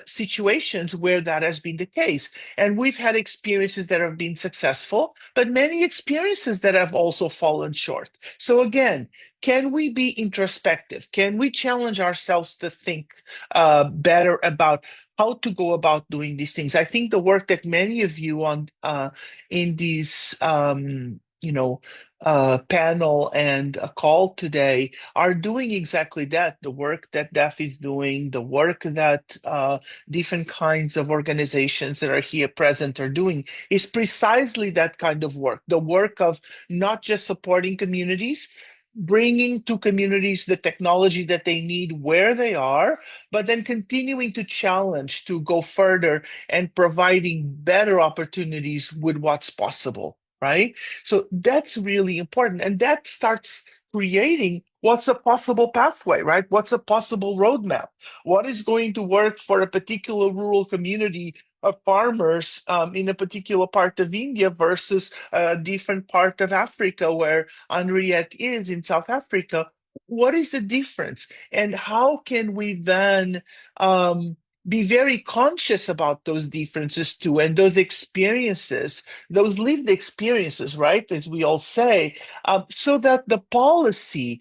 situations where that has been the case. And we've had experiences that have been successful, but many experiences that have also fallen short. So again, can we be introspective? Can we challenge ourselves to think better about how to go about doing these things? I think the work that many of you in these panel and a call today are doing exactly that. The work that DEF is doing, the work that different kinds of organizations that are here present are doing, is precisely that kind of work. The work of not just supporting communities, bringing to communities the technology that they need where they are, but then continuing to challenge to go further and providing better opportunities with what's possible. Right? So that's really important. And that starts creating what's a possible pathway, right? What's a possible roadmap? What is going to work for a particular rural community of farmers in a particular part of India versus a different part of Africa where Henriette is in South Africa? What is the difference? And how can we then be very conscious about those differences too, and those experiences, those lived experiences, right, as we all say, so that the policy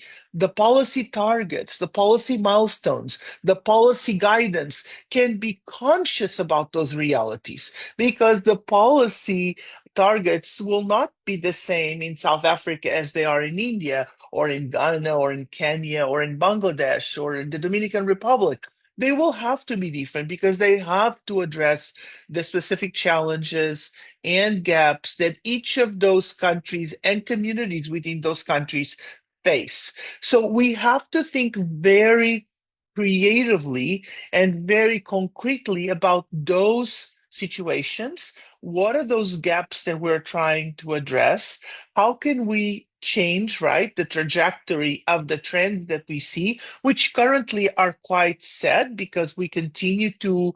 targets, the policy milestones, the policy guidance can be conscious about those realities, because the policy targets will not be the same in South Africa as they are in India or in Ghana or in Kenya or in Bangladesh or in the Dominican Republic. They will have to be different because they have to address the specific challenges and gaps that each of those countries and communities within those countries face. So we have to think very creatively and very concretely about those situations. What are those gaps that we're trying to address? How can we change, right, the trajectory of the trends that we see, which currently are quite sad because we continue to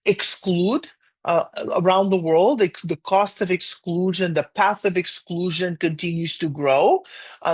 exclude around the world. The cost of exclusion, the path of exclusion continues to grow,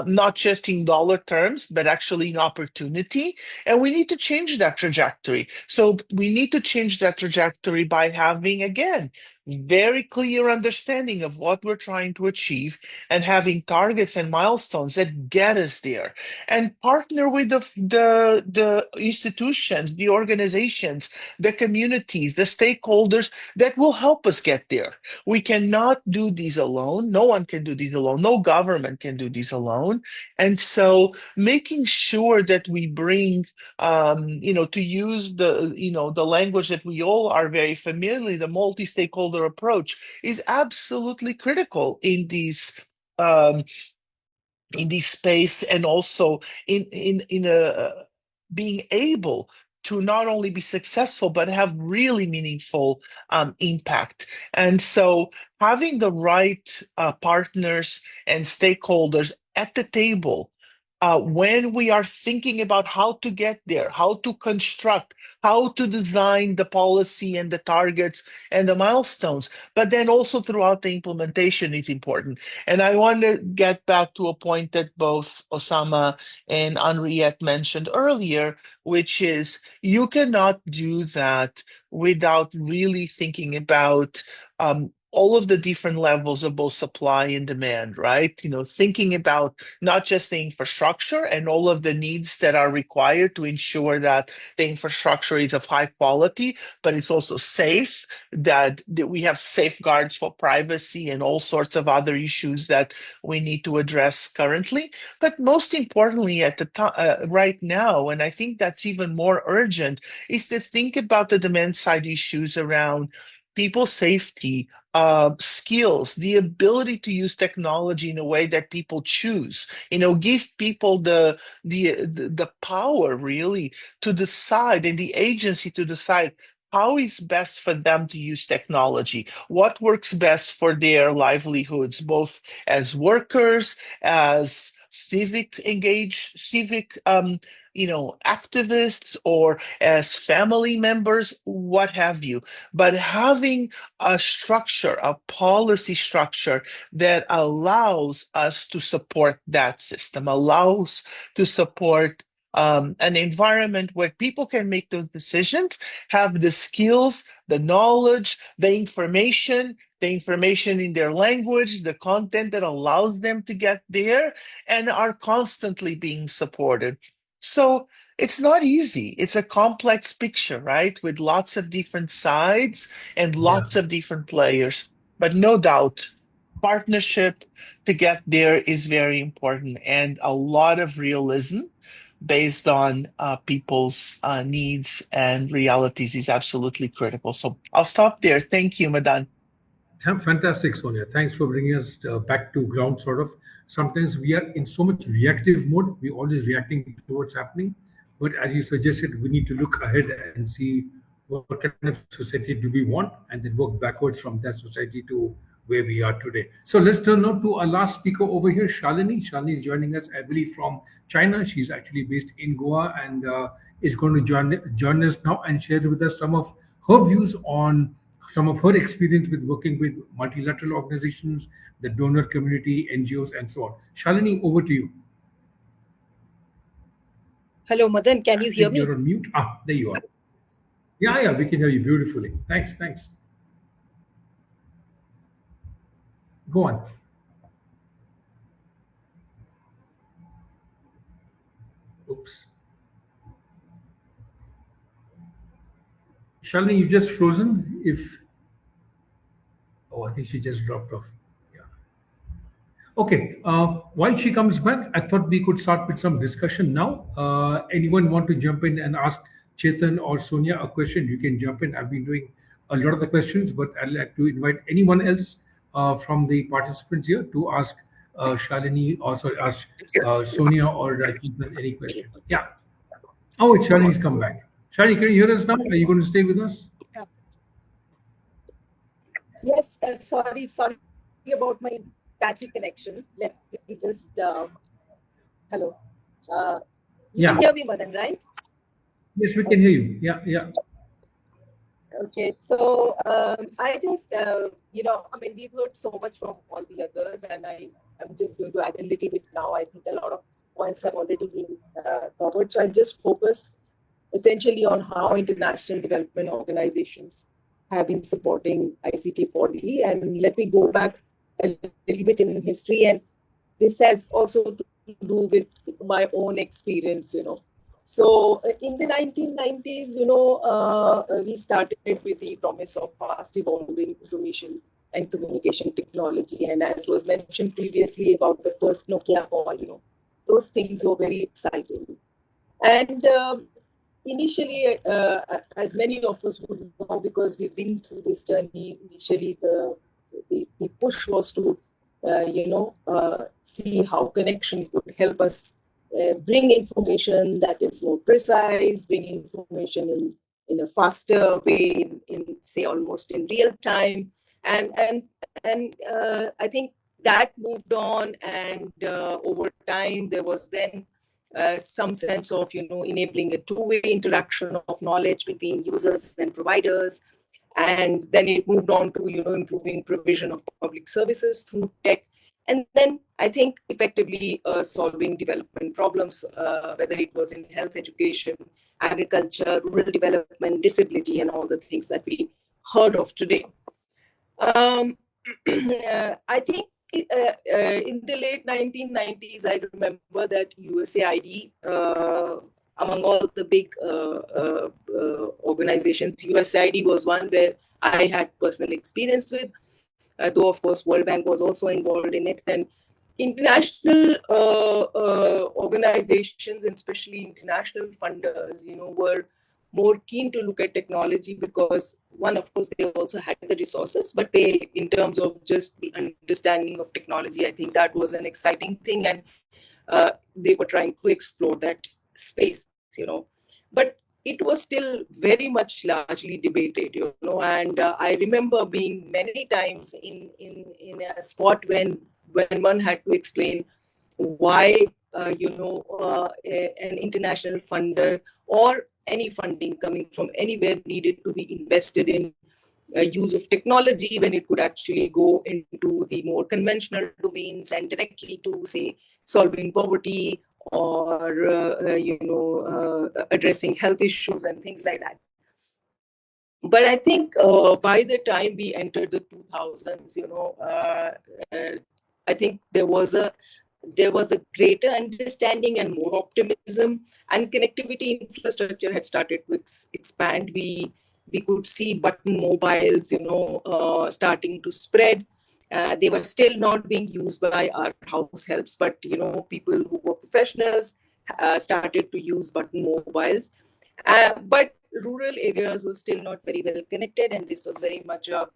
not just in dollar terms, but actually in opportunity. And we need to change that trajectory. So we need to change that trajectory by having, again, very clear understanding of what we're trying to achieve and having targets and milestones that get us there, and partner with the institutions, the organizations, the communities, the stakeholders that will help us get there. We cannot do these alone. No one can do these alone. No government can do these alone. And so making sure that we bring, to use the language that we all are very familiar, the multi-stakeholder approach is absolutely critical in these space, and also in being able to not only be successful but have really meaningful impact. And so having the right partners and stakeholders at the table when we are thinking about how to get there, how to construct, how to design the policy and the targets and the milestones, but then also throughout the implementation is important. And I want to get back to a point that both Osama and Henriette mentioned earlier, which is you cannot do that without really thinking about all of the different levels of both supply and demand, right? Thinking about not just the infrastructure and all of the needs that are required to ensure that the infrastructure is of high quality, but it's also safe, that we have safeguards for privacy and all sorts of other issues that we need to address currently. But most importantly, at the time right now, and I think that's even more urgent, is to think about the demand side issues around people's safety, skills, the ability to use technology in a way that people choose. Give people the power really to decide, and the agency to decide how is best for them to use technology, what works best for their livelihoods, both as workers, as civic activists, or as family members, what have you. But having a structure, a policy structure that allows us to support that system, allows to support an environment where people can make those decisions, have the skills, the knowledge, the information in their language, the content that allows them to get there, and are constantly being supported. So it's not easy. It's a complex picture, right? With lots of different sides and lots of different players. But no doubt, partnership to get there is very important, and a lot of realism based on people's needs and realities is absolutely critical. So I'll stop there. Thank you, Madan. Fantastic, Sonia. Thanks for bringing us back to ground, sort of. Sometimes we are in so much reactive mode, we're always reacting to what's happening. But as you suggested, we need to look ahead and see what kind of society do we want, and then work backwards from that society to where we are today. So let's turn now to our last speaker over here, Shalini. Shalini is joining us, I believe, from China. She's actually based in Goa and is going to join us now and share with us some of her views on some of her experience with working with multilateral organizations, the donor community, NGOs, and so on. Shalini, over to you. Hello, Madan. Can you hear me? You're on mute. There you are. Yeah, we can hear you beautifully. Thanks. Go on. Oops. Shalini, you just frozen? I think she just dropped off. Yeah. Okay. While she comes back, I thought we could start with some discussion now. Anyone want to jump in and ask Chetan or Sonia a question? You can jump in. I've been doing a lot of the questions, but I'd like to invite anyone else from the participants here to ask Shalini, or ask Sonia or Chetan any question. Yeah. Oh, Shalini's come back. Shalini, can you hear us now? Are you going to stay with us? Yes, sorry about my patchy connection. Let me just, hello. You Yeah. can hear me, Madan, right? Yes, we can hear you. Yeah, yeah. Okay, so I just, I mean, we've heard so much from all the others, and I'm just going to add a little bit now. I think a lot of points have already been covered. So I'll just focus essentially on how international development organizations have been supporting ICT 4D. And let me go back a little bit in history. And this has also to do with my own experience. So in the 1990s, we started with the promise of fast evolving information and communication technology. And as was mentioned previously about the first Nokia call, those things were very exciting. And initially, as many of us would know, because we've been through this journey, initially the push was to, see how connection could help us bring information that is more precise, bring information in a faster way, in say almost in real time, and I think that moved on, and over time there was then some sense of enabling a two-way interaction of knowledge between users and providers, and then it moved on to improving provision of public services through tech, and then I think effectively solving development problems, whether it was in health, education, agriculture, rural development, disability, and all the things that we heard of today. I think in the late 1990s, I remember that USAID, among all the big organizations, USAID was one where I had personal experience with, though of course World Bank was also involved in it. And international organizations, and especially international funders, were more keen to look at technology because, one, of course, they also had the resources, but they, in terms of just the understanding of technology, I think that was an exciting thing, and they were trying to explore that space. But it was still very much largely debated, and I remember being many times in a spot when one had to explain why an international funder or any funding coming from anywhere needed to be invested in use of technology when it could actually go into the more conventional domains and directly to, say, solving poverty or addressing health issues and things like that. But I think by the time we entered the 2000s, I think there was a greater understanding and more optimism, and connectivity infrastructure had started to expand. We could see button mobiles, starting to spread. They were still not being used by our house helps, but people who were professionals started to use button mobiles. But rural areas were still not very well connected, and this was very much a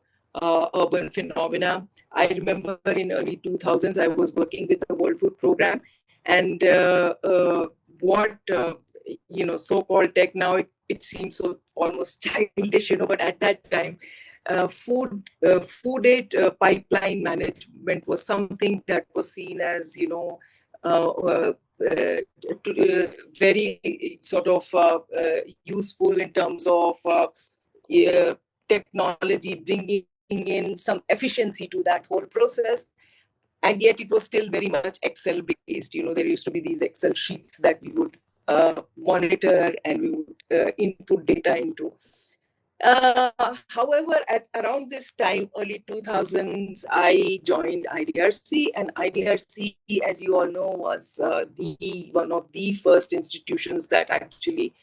urban phenomena. I remember in early 2000s, I was working with the World Food Program, and what so-called tech now, it seems so almost childish, but at that time, food aid pipeline management was something that was seen as very sort of useful in terms of technology bringing in some efficiency to that whole process. And yet it was still very much Excel based. There used to be these Excel sheets that we would monitor and we would input data into. However, at around this time, early 2000s, I joined IDRC, and IDRC, as you all know, was one of the first institutions that actually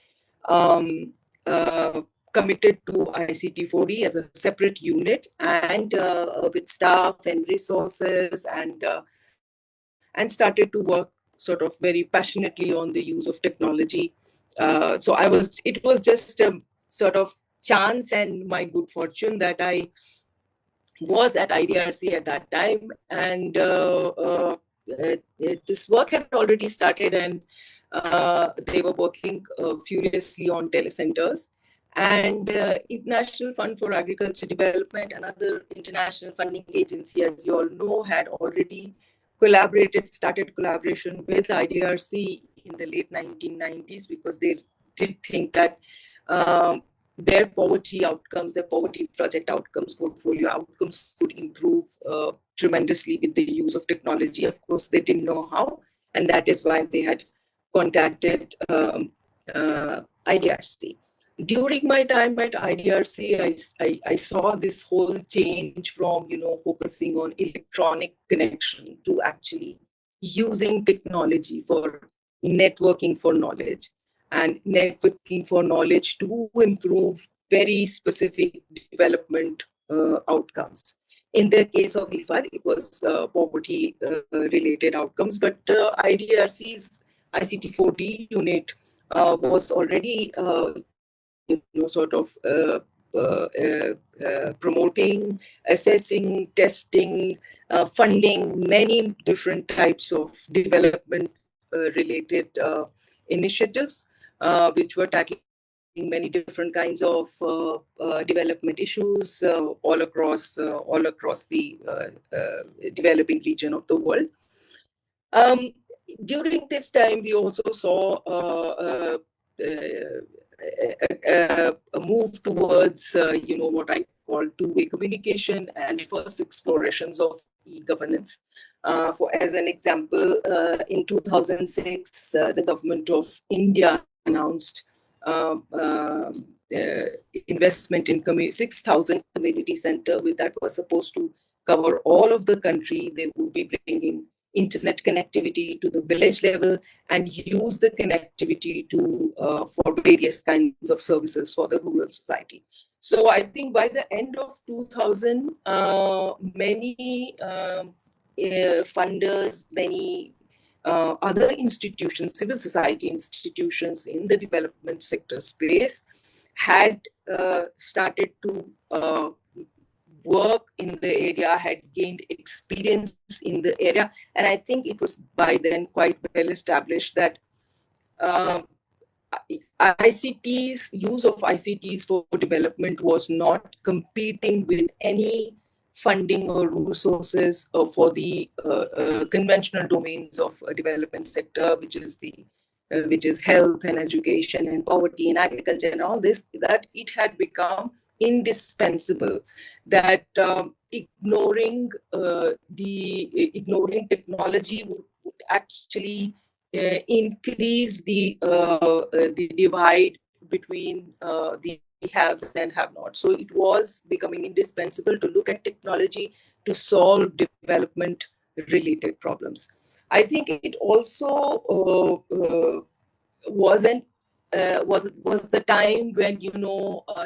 committed to ICT 4D as a separate unit, and with staff and resources, and started to work sort of very passionately on the use of technology. So it was just a sort of chance and my good fortune that I was at IDRC at that time, and this work had already started, and they were working furiously on telecenters. And International Fund for Agriculture Development, another international funding agency, as you all know, had already started collaboration with IDRC in the late 1990s, because they did think that their poverty outcomes, their poverty project outcomes, portfolio outcomes could improve tremendously with the use of technology. Of course, they didn't know how, and that is why they had contacted IDRC. During my time at IDRC, I saw this whole change from, focusing on electronic connection to actually using technology for networking for knowledge, and networking for knowledge to improve very specific development outcomes. In the case of IFAD, it was poverty related outcomes, but IDRC's ICT4D unit was already sort of promoting, assessing, testing, funding many different types of development related initiatives, which were tackling many different kinds of development issues all across the developing region of the world. During this time, we also saw a move towards, what I call two-way communication and first explorations of e-governance. As an example, in 2006, the government of India announced investment in 6,000 community center, that was supposed to cover all of the country. They would be bringing internet connectivity to the village level and use the connectivity to for various kinds of services for the rural society. So I think by the end of 2000, many funders, many other institutions, civil society institutions in the development sector space had started to work in the area, had gained experience in the area. And I think it was by then quite well established that use of ICTs for development was not competing with any funding or resources for the conventional domains of development sector, which is health and education and poverty and agriculture and all this, that it had become indispensable, that ignoring technology would actually increase the divide between the haves and have-nots. So it was becoming indispensable to look at technology to solve development-related problems. I think it also was the time when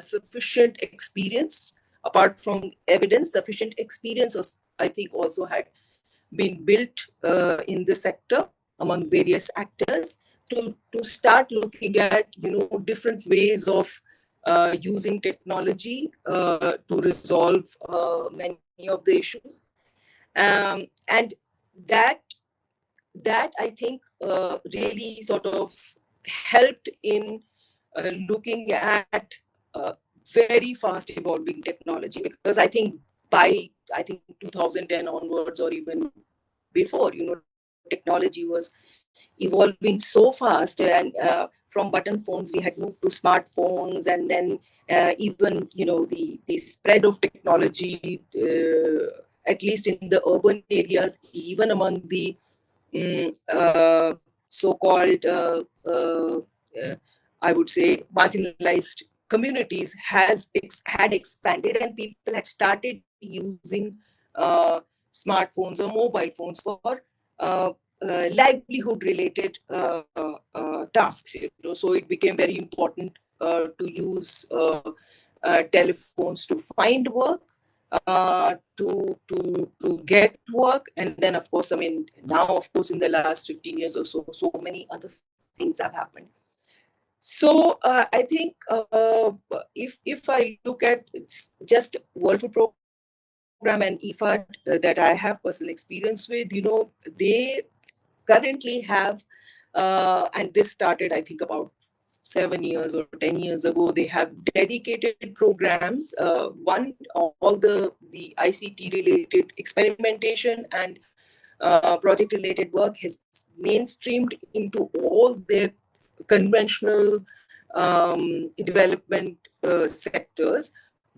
sufficient experience, apart from evidence, sufficient experience was, I think, also had been built in the sector among various actors to start looking at different ways of using technology to resolve many of the issues, and that I think really sort of helped in looking at very fast evolving technology, because I think by 2010 onwards, or even before, technology was evolving so fast, and from button phones we had moved to smartphones, and then even the spread of technology, at least in the urban areas, even among the so-called I would say marginalized communities had expanded, and people had started using smartphones or mobile phones for livelihood-related tasks. So it became very important to use telephones to find work, to get work, and then of course, now of course in the last 15 years or so many other things have happened. So I think if I look at just World Food Program and IFAD that I have personal experience with, they currently have, and this started I think about 7 years or 10 years ago, they have dedicated programs. One, all the ICT related experimentation and project related work has mainstreamed into all their conventional development sectors.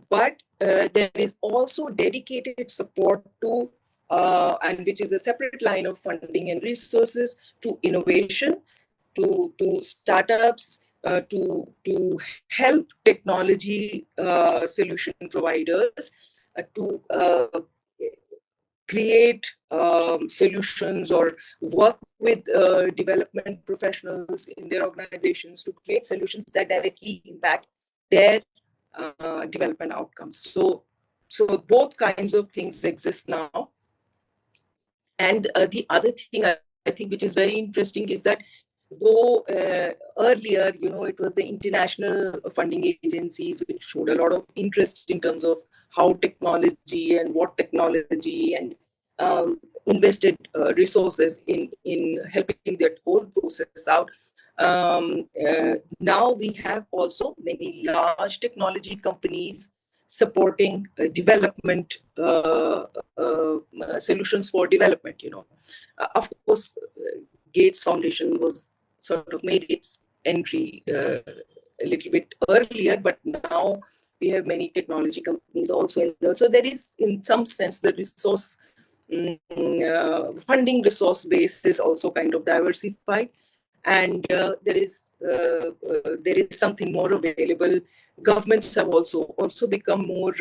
But there is also dedicated support to, and which is a separate line of funding and resources, to innovation, to startups, to help technology solution providers to create solutions or work with development professionals in their organizations to create solutions that directly impact their development outcomes. So both kinds of things exist now. And the other thing I think which is very interesting is that though earlier, it was the international funding agencies which showed a lot of interest in terms of how technology and what technology, and invested resources in helping that whole process out. Now we have also many large technology companies supporting development solutions for development. Of course, Gates Foundation was sort of made its entry a little bit earlier, but now we have many technology companies also in there. So there is, in some sense, the resource funding resource base is also kind of diversified, and there is something more available. Governments have also become more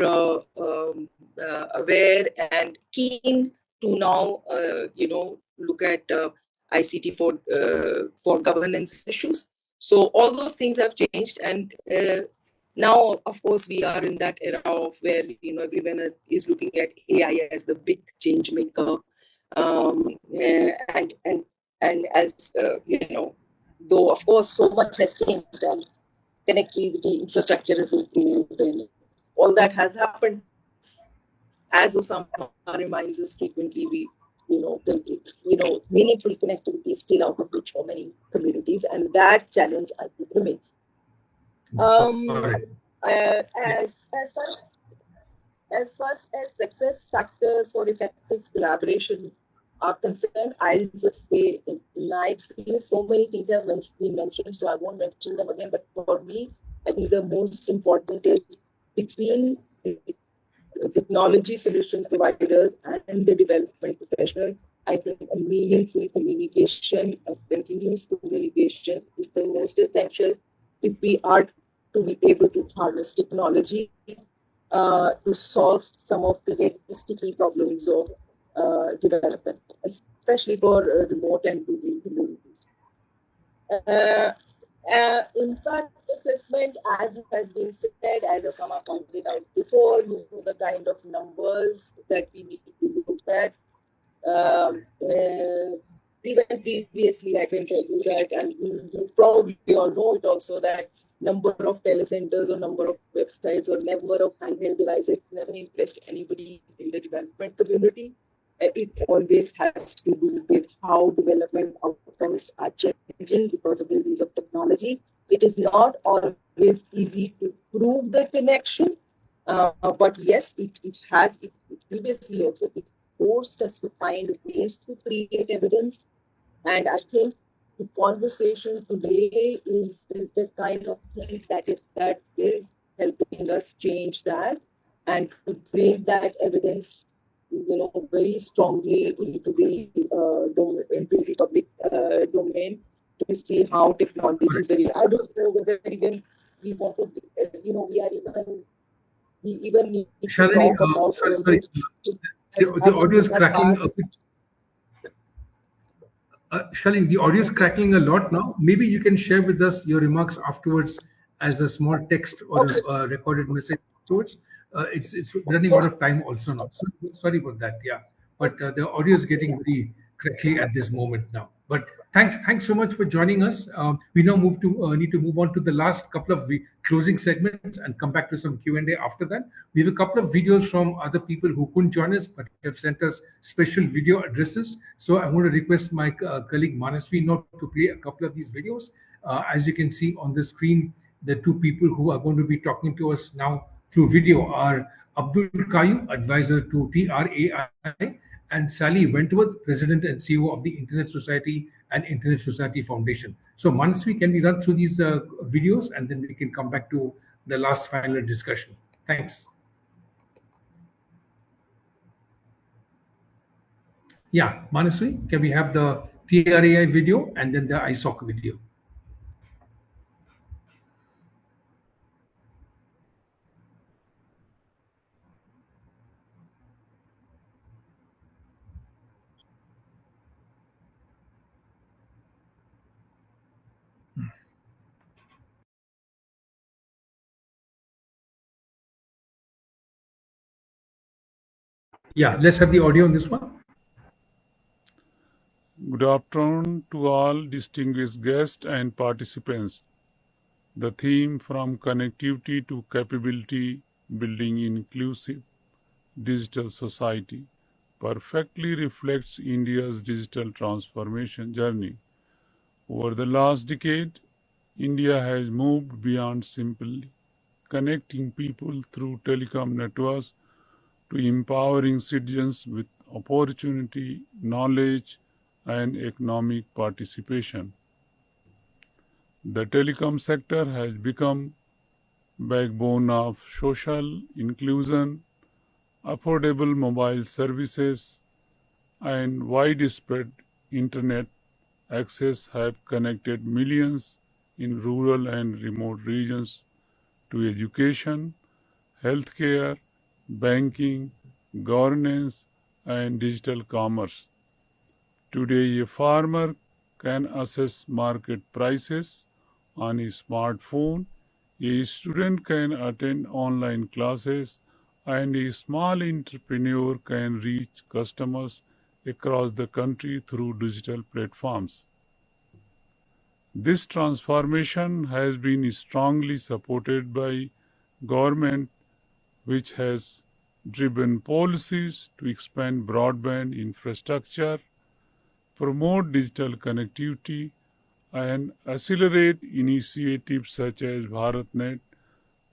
aware and keen to now look at ICT for governance issues. So all those things have changed, and now, of course, we are in that era of where everyone is looking at AI as the big change maker, and as though of course so much has changed and connectivity infrastructure is improved and all that has happened. As Osama reminds us frequently, meaningful connectivity is still out of reach for many communities, and that challenge, I think, remains. As far as success factors for effective collaboration are concerned, I'll just say, in my experience, so many things have been mentioned, so I won't mention them again. But for me, I think the most important is between technology solution providers and the development professional. I think a meaningful communication, a continuous communication is the most essential if we are to be able to harness technology to solve some of the very sticky problems of development, especially for remote and rural communities. Impact assessment, as has been said, as Osama pointed out before, the kind of numbers that we need to look at. Even previously, I can tell you that, and you probably all know it also, that number of telecenters or number of websites or number of handheld devices never impressed anybody in the development community. It always has to do with how development outcomes are changing because of the use of technology. It is not always easy to prove the connection, but yes, it previously also it forced us to find ways to create evidence. And I think the conversation today is the kind of things that is helping us change that and to bring that evidence, very strongly into the public domain, to see how technology is very. I don't know whether even we want to, we even need to Shalini, talk about. sorry. The audio is crackling a bit. Shalini, the audio is crackling a lot now. Maybe you can share with us your remarks afterwards as a small text or a recorded message afterwards. It's running out of time also now. So, sorry about that. Yeah, but the audio is getting very crackly at this moment now. But thanks so much for joining us. We now need to move on to the last couple of closing segments and come back to some Q&A after that. We have a couple of videos from other people who couldn't join us but have sent us special video addresses. So I'm going to request my colleague Manasvi now to play a couple of these videos. As you can see on the screen, the two people who are going to be talking to us now through video are Abdul Kayu, advisor to TRAI, and Sally Wentworth, President and CEO of the Internet Society and Internet Society Foundation. So, Manasvi, can we run through these videos and then we can come back to the last final discussion? Thanks. Yeah, Manasvi, can we have the TRAI video and then the ISOC video? Yeah, let's have the audio on this one. Good afternoon to all distinguished guests and participants. The theme from connectivity to capability building inclusive digital society perfectly reflects India's digital transformation journey. Over the last decade, India has moved beyond simply connecting people through telecom networks to empowering citizens with opportunity, knowledge, and economic participation. The telecom sector has become backbone of social inclusion, affordable mobile services, and widespread internet access have connected millions in rural and remote regions to education, healthcare, banking, governance, and digital commerce. Today, a farmer can assess market prices on a smartphone, a student can attend online classes, and a small entrepreneur can reach customers across the country through digital platforms. This transformation has been strongly supported by government, which has driven policies to expand broadband infrastructure, promote digital connectivity, and accelerate initiatives such as BharatNet,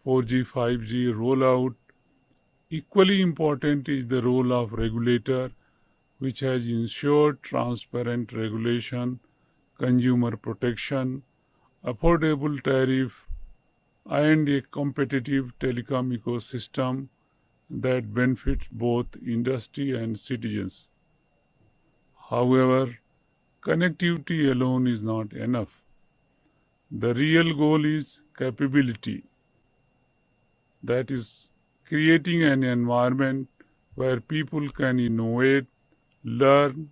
4G, 5G rollout. Equally important is the role of regulator, which has ensured transparent regulation, consumer protection, affordable tariff, and a competitive telecom ecosystem that benefits both industry and citizens. However, connectivity alone is not enough. The real goal is capability, that is, creating an environment where people can innovate, learn,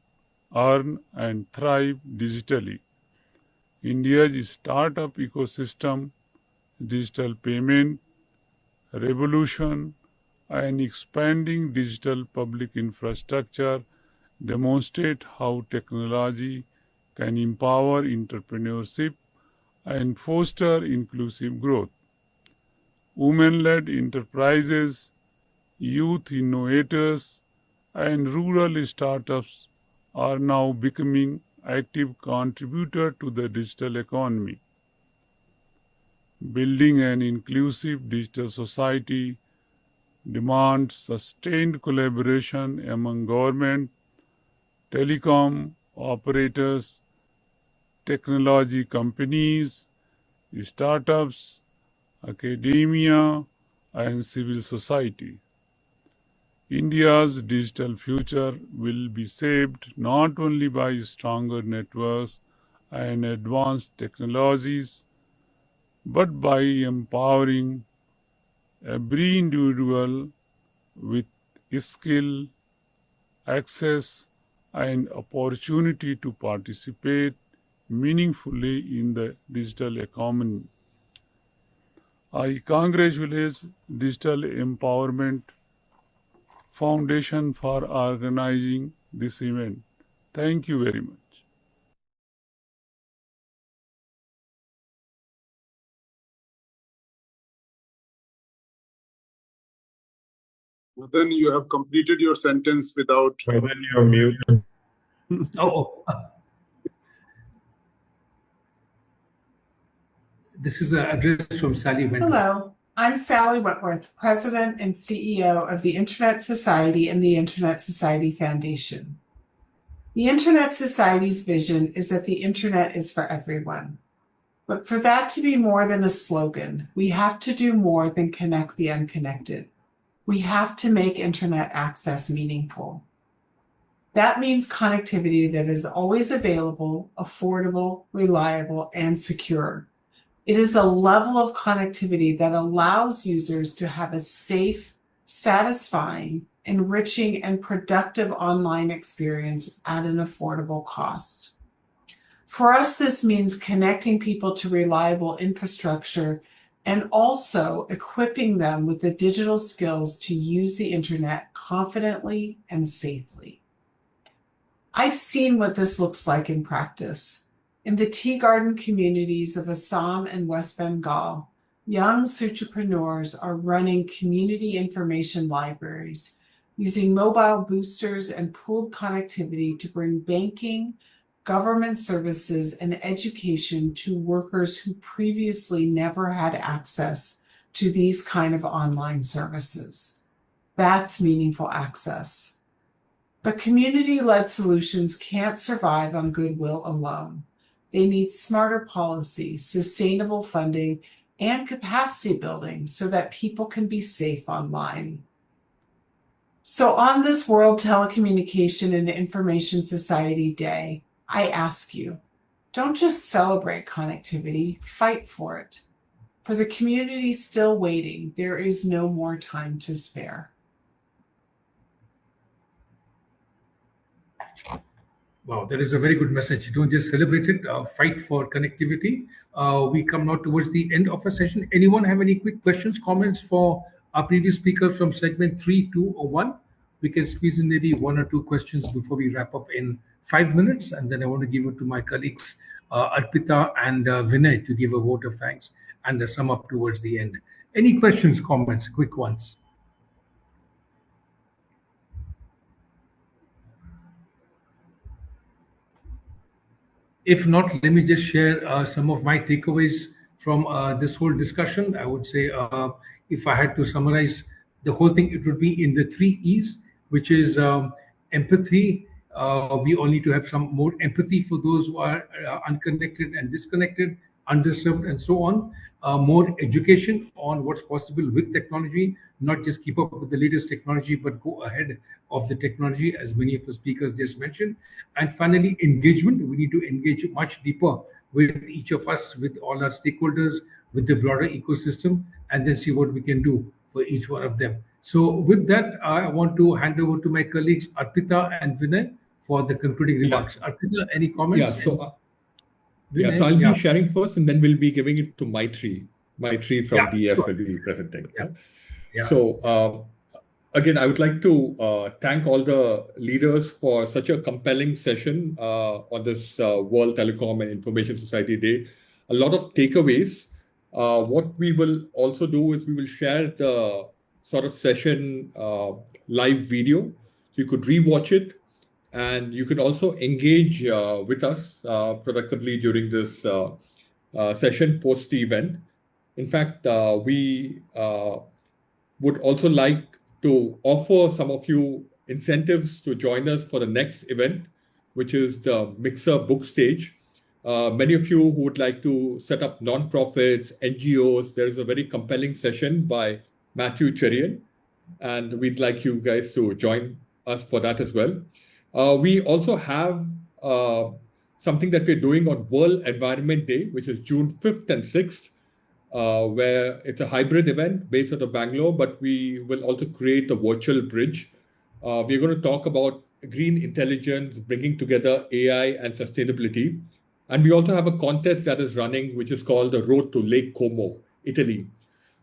earn, and thrive digitally. India's startup ecosystem, digital payment revolution, and expanding digital public infrastructure demonstrate how technology can empower entrepreneurship and foster inclusive growth. Women-led enterprises, youth innovators, and rural startups are now becoming active contributors to the digital economy. Building an inclusive digital society demands sustained collaboration among government, telecom operators, technology companies, startups, academia, and civil society. India's digital future will be shaped not only by stronger networks and advanced technologies, but by empowering every individual with skill, access, and opportunity to participate meaningfully in the digital economy. I congratulate Digital Empowerment Foundation for organizing this event. Thank you very much. Then you have completed your sentence without. Then you're muted. Oh. This is an address from Sally Wentworth. Hello, I'm Sally Wentworth, President and CEO of the Internet Society and the Internet Society Foundation. The Internet Society's vision is that the Internet is for everyone. But for that to be more than a slogan, we have to do more than connect the unconnected. We have to make Internet access meaningful. That means connectivity that is always available, affordable, reliable, and secure. It is a level of connectivity that allows users to have a safe, satisfying, enriching, and productive online experience at an affordable cost. For us, this means connecting people to reliable infrastructure and also equipping them with the digital skills to use the internet confidently and safely. I've seen what this looks like in practice. In the tea garden communities of Assam and West Bengal, young entrepreneurs are running community information libraries, using mobile boosters and pooled connectivity to bring banking, government services, and education to workers who previously never had access to these kind of online services. That's meaningful access. But community-led solutions can't survive on goodwill alone. They need smarter policy, sustainable funding, and capacity building so that people can be safe online. So on this World Telecommunication and Information Society Day, I ask you, don't just celebrate connectivity, fight for it. For the community still waiting, there is no more time to spare. Wow, that is a very good message. Don't just celebrate it, fight for connectivity. We come now towards the end of our session. Anyone have any quick questions, comments for our previous speaker from segment 3, 2, or 1? We can squeeze in maybe 1 or 2 questions before we wrap up in 5 minutes. And then I want to give it to my colleagues, Arpita and Vinay, to give a vote of thanks and sum up towards the end. Any questions, comments, quick ones? If not, let me just share some of my takeaways from this whole discussion. I would say if I had to summarize the whole thing, it would be in the 3 E's, which is empathy. We all need to have some more empathy for those who are unconnected and disconnected, underserved, and so on. More education on what's possible with technology, not just keep up with the latest technology, but go ahead of the technology, as many of the speakers just mentioned. And finally, engagement. We need to engage much deeper with each of us, with all our stakeholders, with the broader ecosystem, and then see what we can do for each one of them. So with that, I want to hand over to my colleagues, Arpita and Vinay, for the concluding remarks. Arpita, any comments? Yeah, so I'll be sharing first, and then we'll be giving it to Maitri. Maitri from DEF will be presenting. So again, I would like to thank all the leaders for such a compelling session on this World Telecom and Information Society Day. A lot of takeaways. What we will also do is we will share the sort of session live video, so you could rewatch it. And you can also engage with us productively during this session post the event. In fact, we would also like to offer some of you incentives to join us for the next event, which is the MXR book stage. Many of you who would like to set up nonprofits, NGOs, there is a very compelling session by Matthew Cherian, and we'd like you guys to join us for that as well. We also have something that we're doing on World Environment Day, which is June 5th and 6th, where it's a hybrid event based out of Bangalore, but we will also create a virtual bridge. We're going to talk about green intelligence, bringing together AI and sustainability. And we also have a contest that is running, which is called the Road to Lake Como, Italy.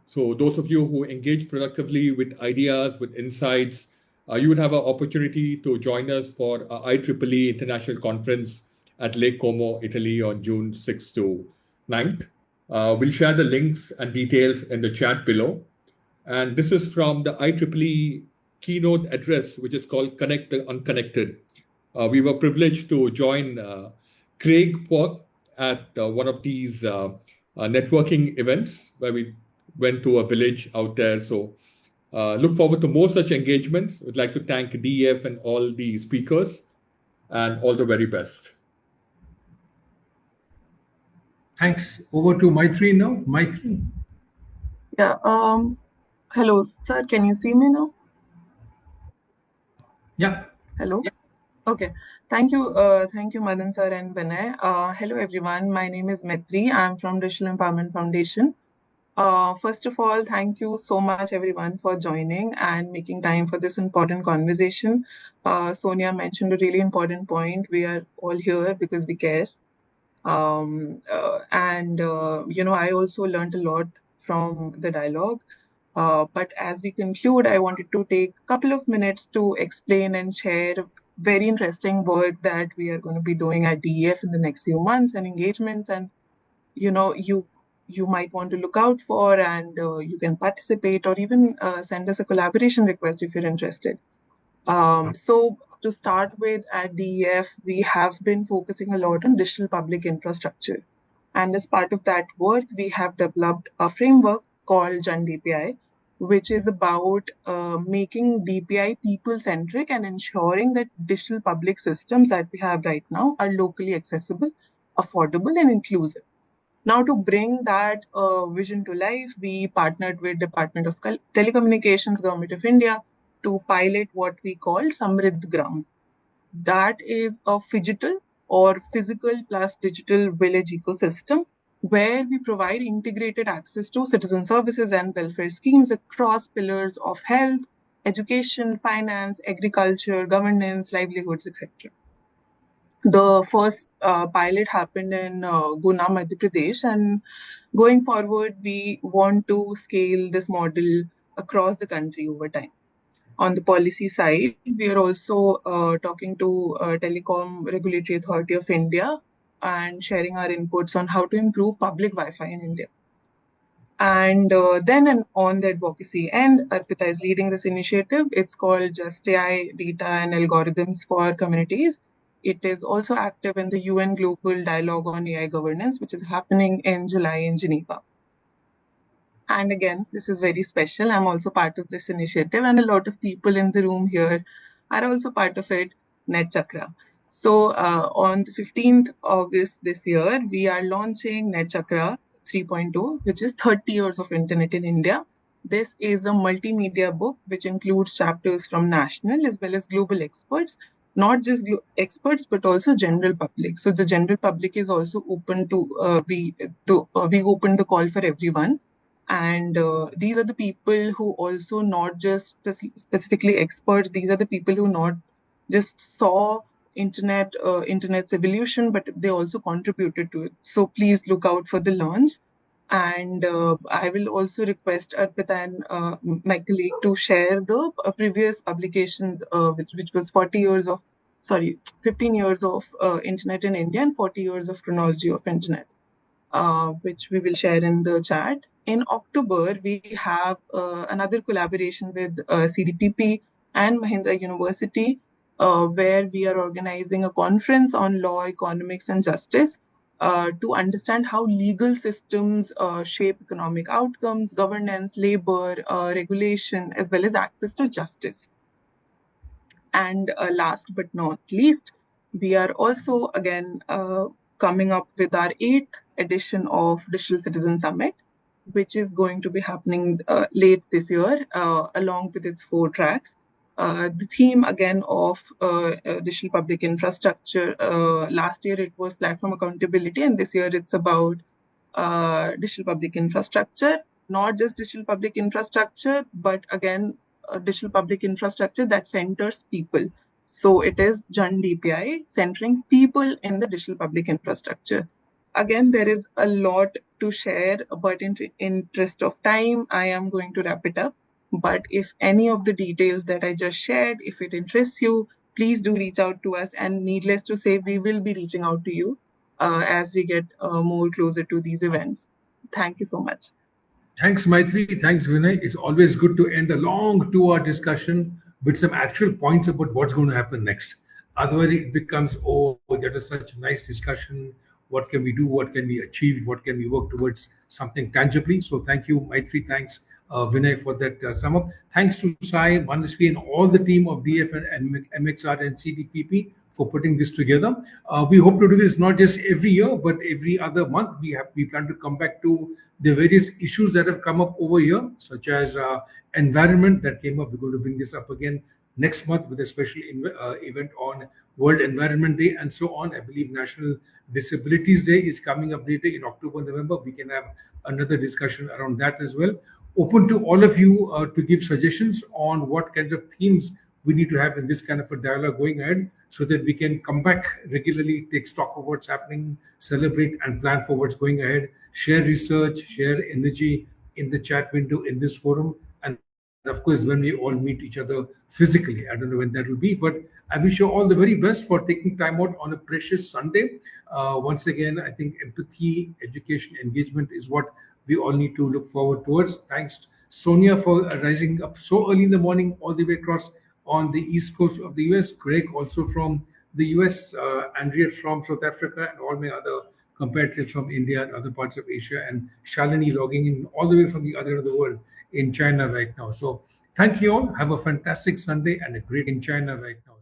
So those of you who engage productively with ideas, with insights, you would have an opportunity to join us for IEEE International Conference at Lake Como, Italy on June 6th to 9th. We'll share the links and details in the chat below. And this is from the IEEE keynote address, which is called Connect the Unconnected. We were privileged to join Craig Fork at one of these networking events where we went to a village out there. So look forward to more such engagements. Would like to thank DEF and all the speakers, and all the very best. Thanks. Over to Maitri now. Maitri. Yeah. Hello, sir. Can you see me now? Yeah. Hello. Okay. Thank you. Thank you, Madan sir and Vinay. Hello, everyone. My name is Maitri. I'm from Digital Empowerment Foundation. First of all, thank you so much, everyone, for joining and making time for this important conversation. Sonia mentioned a really important point. We are all here because we care. I also learned a lot from the dialogue. But as we conclude, I wanted to take a couple of minutes to explain and share very interesting work that we are going to be doing at DEF in the next few months and engagements. And, you might want to look out for, and you can participate or even send us a collaboration request if you're interested. So to start with, at DEF, we have been focusing a lot on digital public infrastructure. And as part of that work, we have developed a framework called Jan DPI, which is about making DPI people-centric and ensuring that digital public systems that we have right now are locally accessible, affordable, and inclusive. Now, to bring that vision to life, we partnered with Department of Telecommunications, Government of India, to pilot what we call Samriddh Gram. That is a phygital or physical plus digital village ecosystem where we provide integrated access to citizen services and welfare schemes across pillars of health, education, finance, agriculture, governance, livelihoods, etc. The first pilot happened in Guna, Madhya Pradesh, and going forward, we want to scale this model across the country over time. On the policy side, we are also talking to Telecom Regulatory Authority of India and sharing our inputs on how to improve public Wi-Fi in India. And then on the advocacy end, Arpita is leading this initiative. It's called Just AI Data and Algorithms for Communities. It is also active in the UN Global Dialogue on AI Governance, which is happening in July in Geneva. And again, this is very special. I'm also part of this initiative, and a lot of people in the room here are also part of it, Net Chakra. So on the 15th August this year, we are launching Net Chakra 3.0, which is 30 years of internet in India. This is a multimedia book which includes chapters from national as well as global experts, not just experts, but also general public. So the general public is also open to, we opened the call for everyone. And these are the people who also not just specifically experts. These are the people who not just saw internet's evolution, but they also contributed to it. So please look out for the launch. And I will also request Arpita and my colleague to share the previous publications, which was 15 years of internet in India and 40 years of chronology of internet. Which we will share in the chat. In October, we have another collaboration with CDPP and Mahindra University, where we are organizing a conference on law, economics, and justice to understand how legal systems shape economic outcomes, governance, labor, regulation, as well as access to justice. And last but not least, we are also again coming up with our 8th edition of Digital Citizen Summit, which is going to be happening late this year, along with its 4 tracks. The theme again of digital public infrastructure. Last year it was platform accountability, and this year it's about digital public infrastructure. Not just digital public infrastructure, but again, digital public infrastructure that centers people. So it is Jan DPI, centering people in the digital public infrastructure. Again, there is a lot to share, but in interest of time, I am going to wrap it up. But if any of the details that I just shared, if it interests you, please do reach out to us. And needless to say, we will be reaching out to you as we get more closer to these events. Thank you so much. Thanks, Maitri. Thanks, Vinay. It's always good to end a long 2-hour discussion with some actual points about what's going to happen next. Otherwise, it becomes, oh, that is such a nice discussion. what can we do, what can we achieve, what can we work towards something tangibly. So thank you, Maitri. Thanks, Vinay, for that sum up. Thanks to Sai, Manasvi, and all the team of DF and MXR and CDPP for putting this together. We hope to do this not just every year, but every other month. We plan to come back to the various issues that have come up over here, such as environment that came up. We're going to bring this up again next month with a special event on World Environment Day and so on. I believe National Disabilities Day is coming up later in October, November. We can have another discussion around that as well. Open to all of you to give suggestions on what kinds of themes we need to have in this kind of a dialogue going ahead, so that we can come back regularly, take stock of what's happening, celebrate and plan for what's going ahead, share research, share energy in the chat window in this forum. And of course, when we all meet each other physically, I don't know when that will be, but I wish you all the very best for taking time out on a precious Sunday. Once again, I think empathy, education, engagement is what we all need to look forward towards. Thanks, Sonia, for rising up so early in the morning, all the way across on the east coast of the US. Greg, also from the US. Andrea from South Africa, and all my other compatriots from India and other parts of Asia. And Shalini logging in all the way from the other end of the world in China right now. So thank you all. Have a fantastic Sunday and a great in China right now.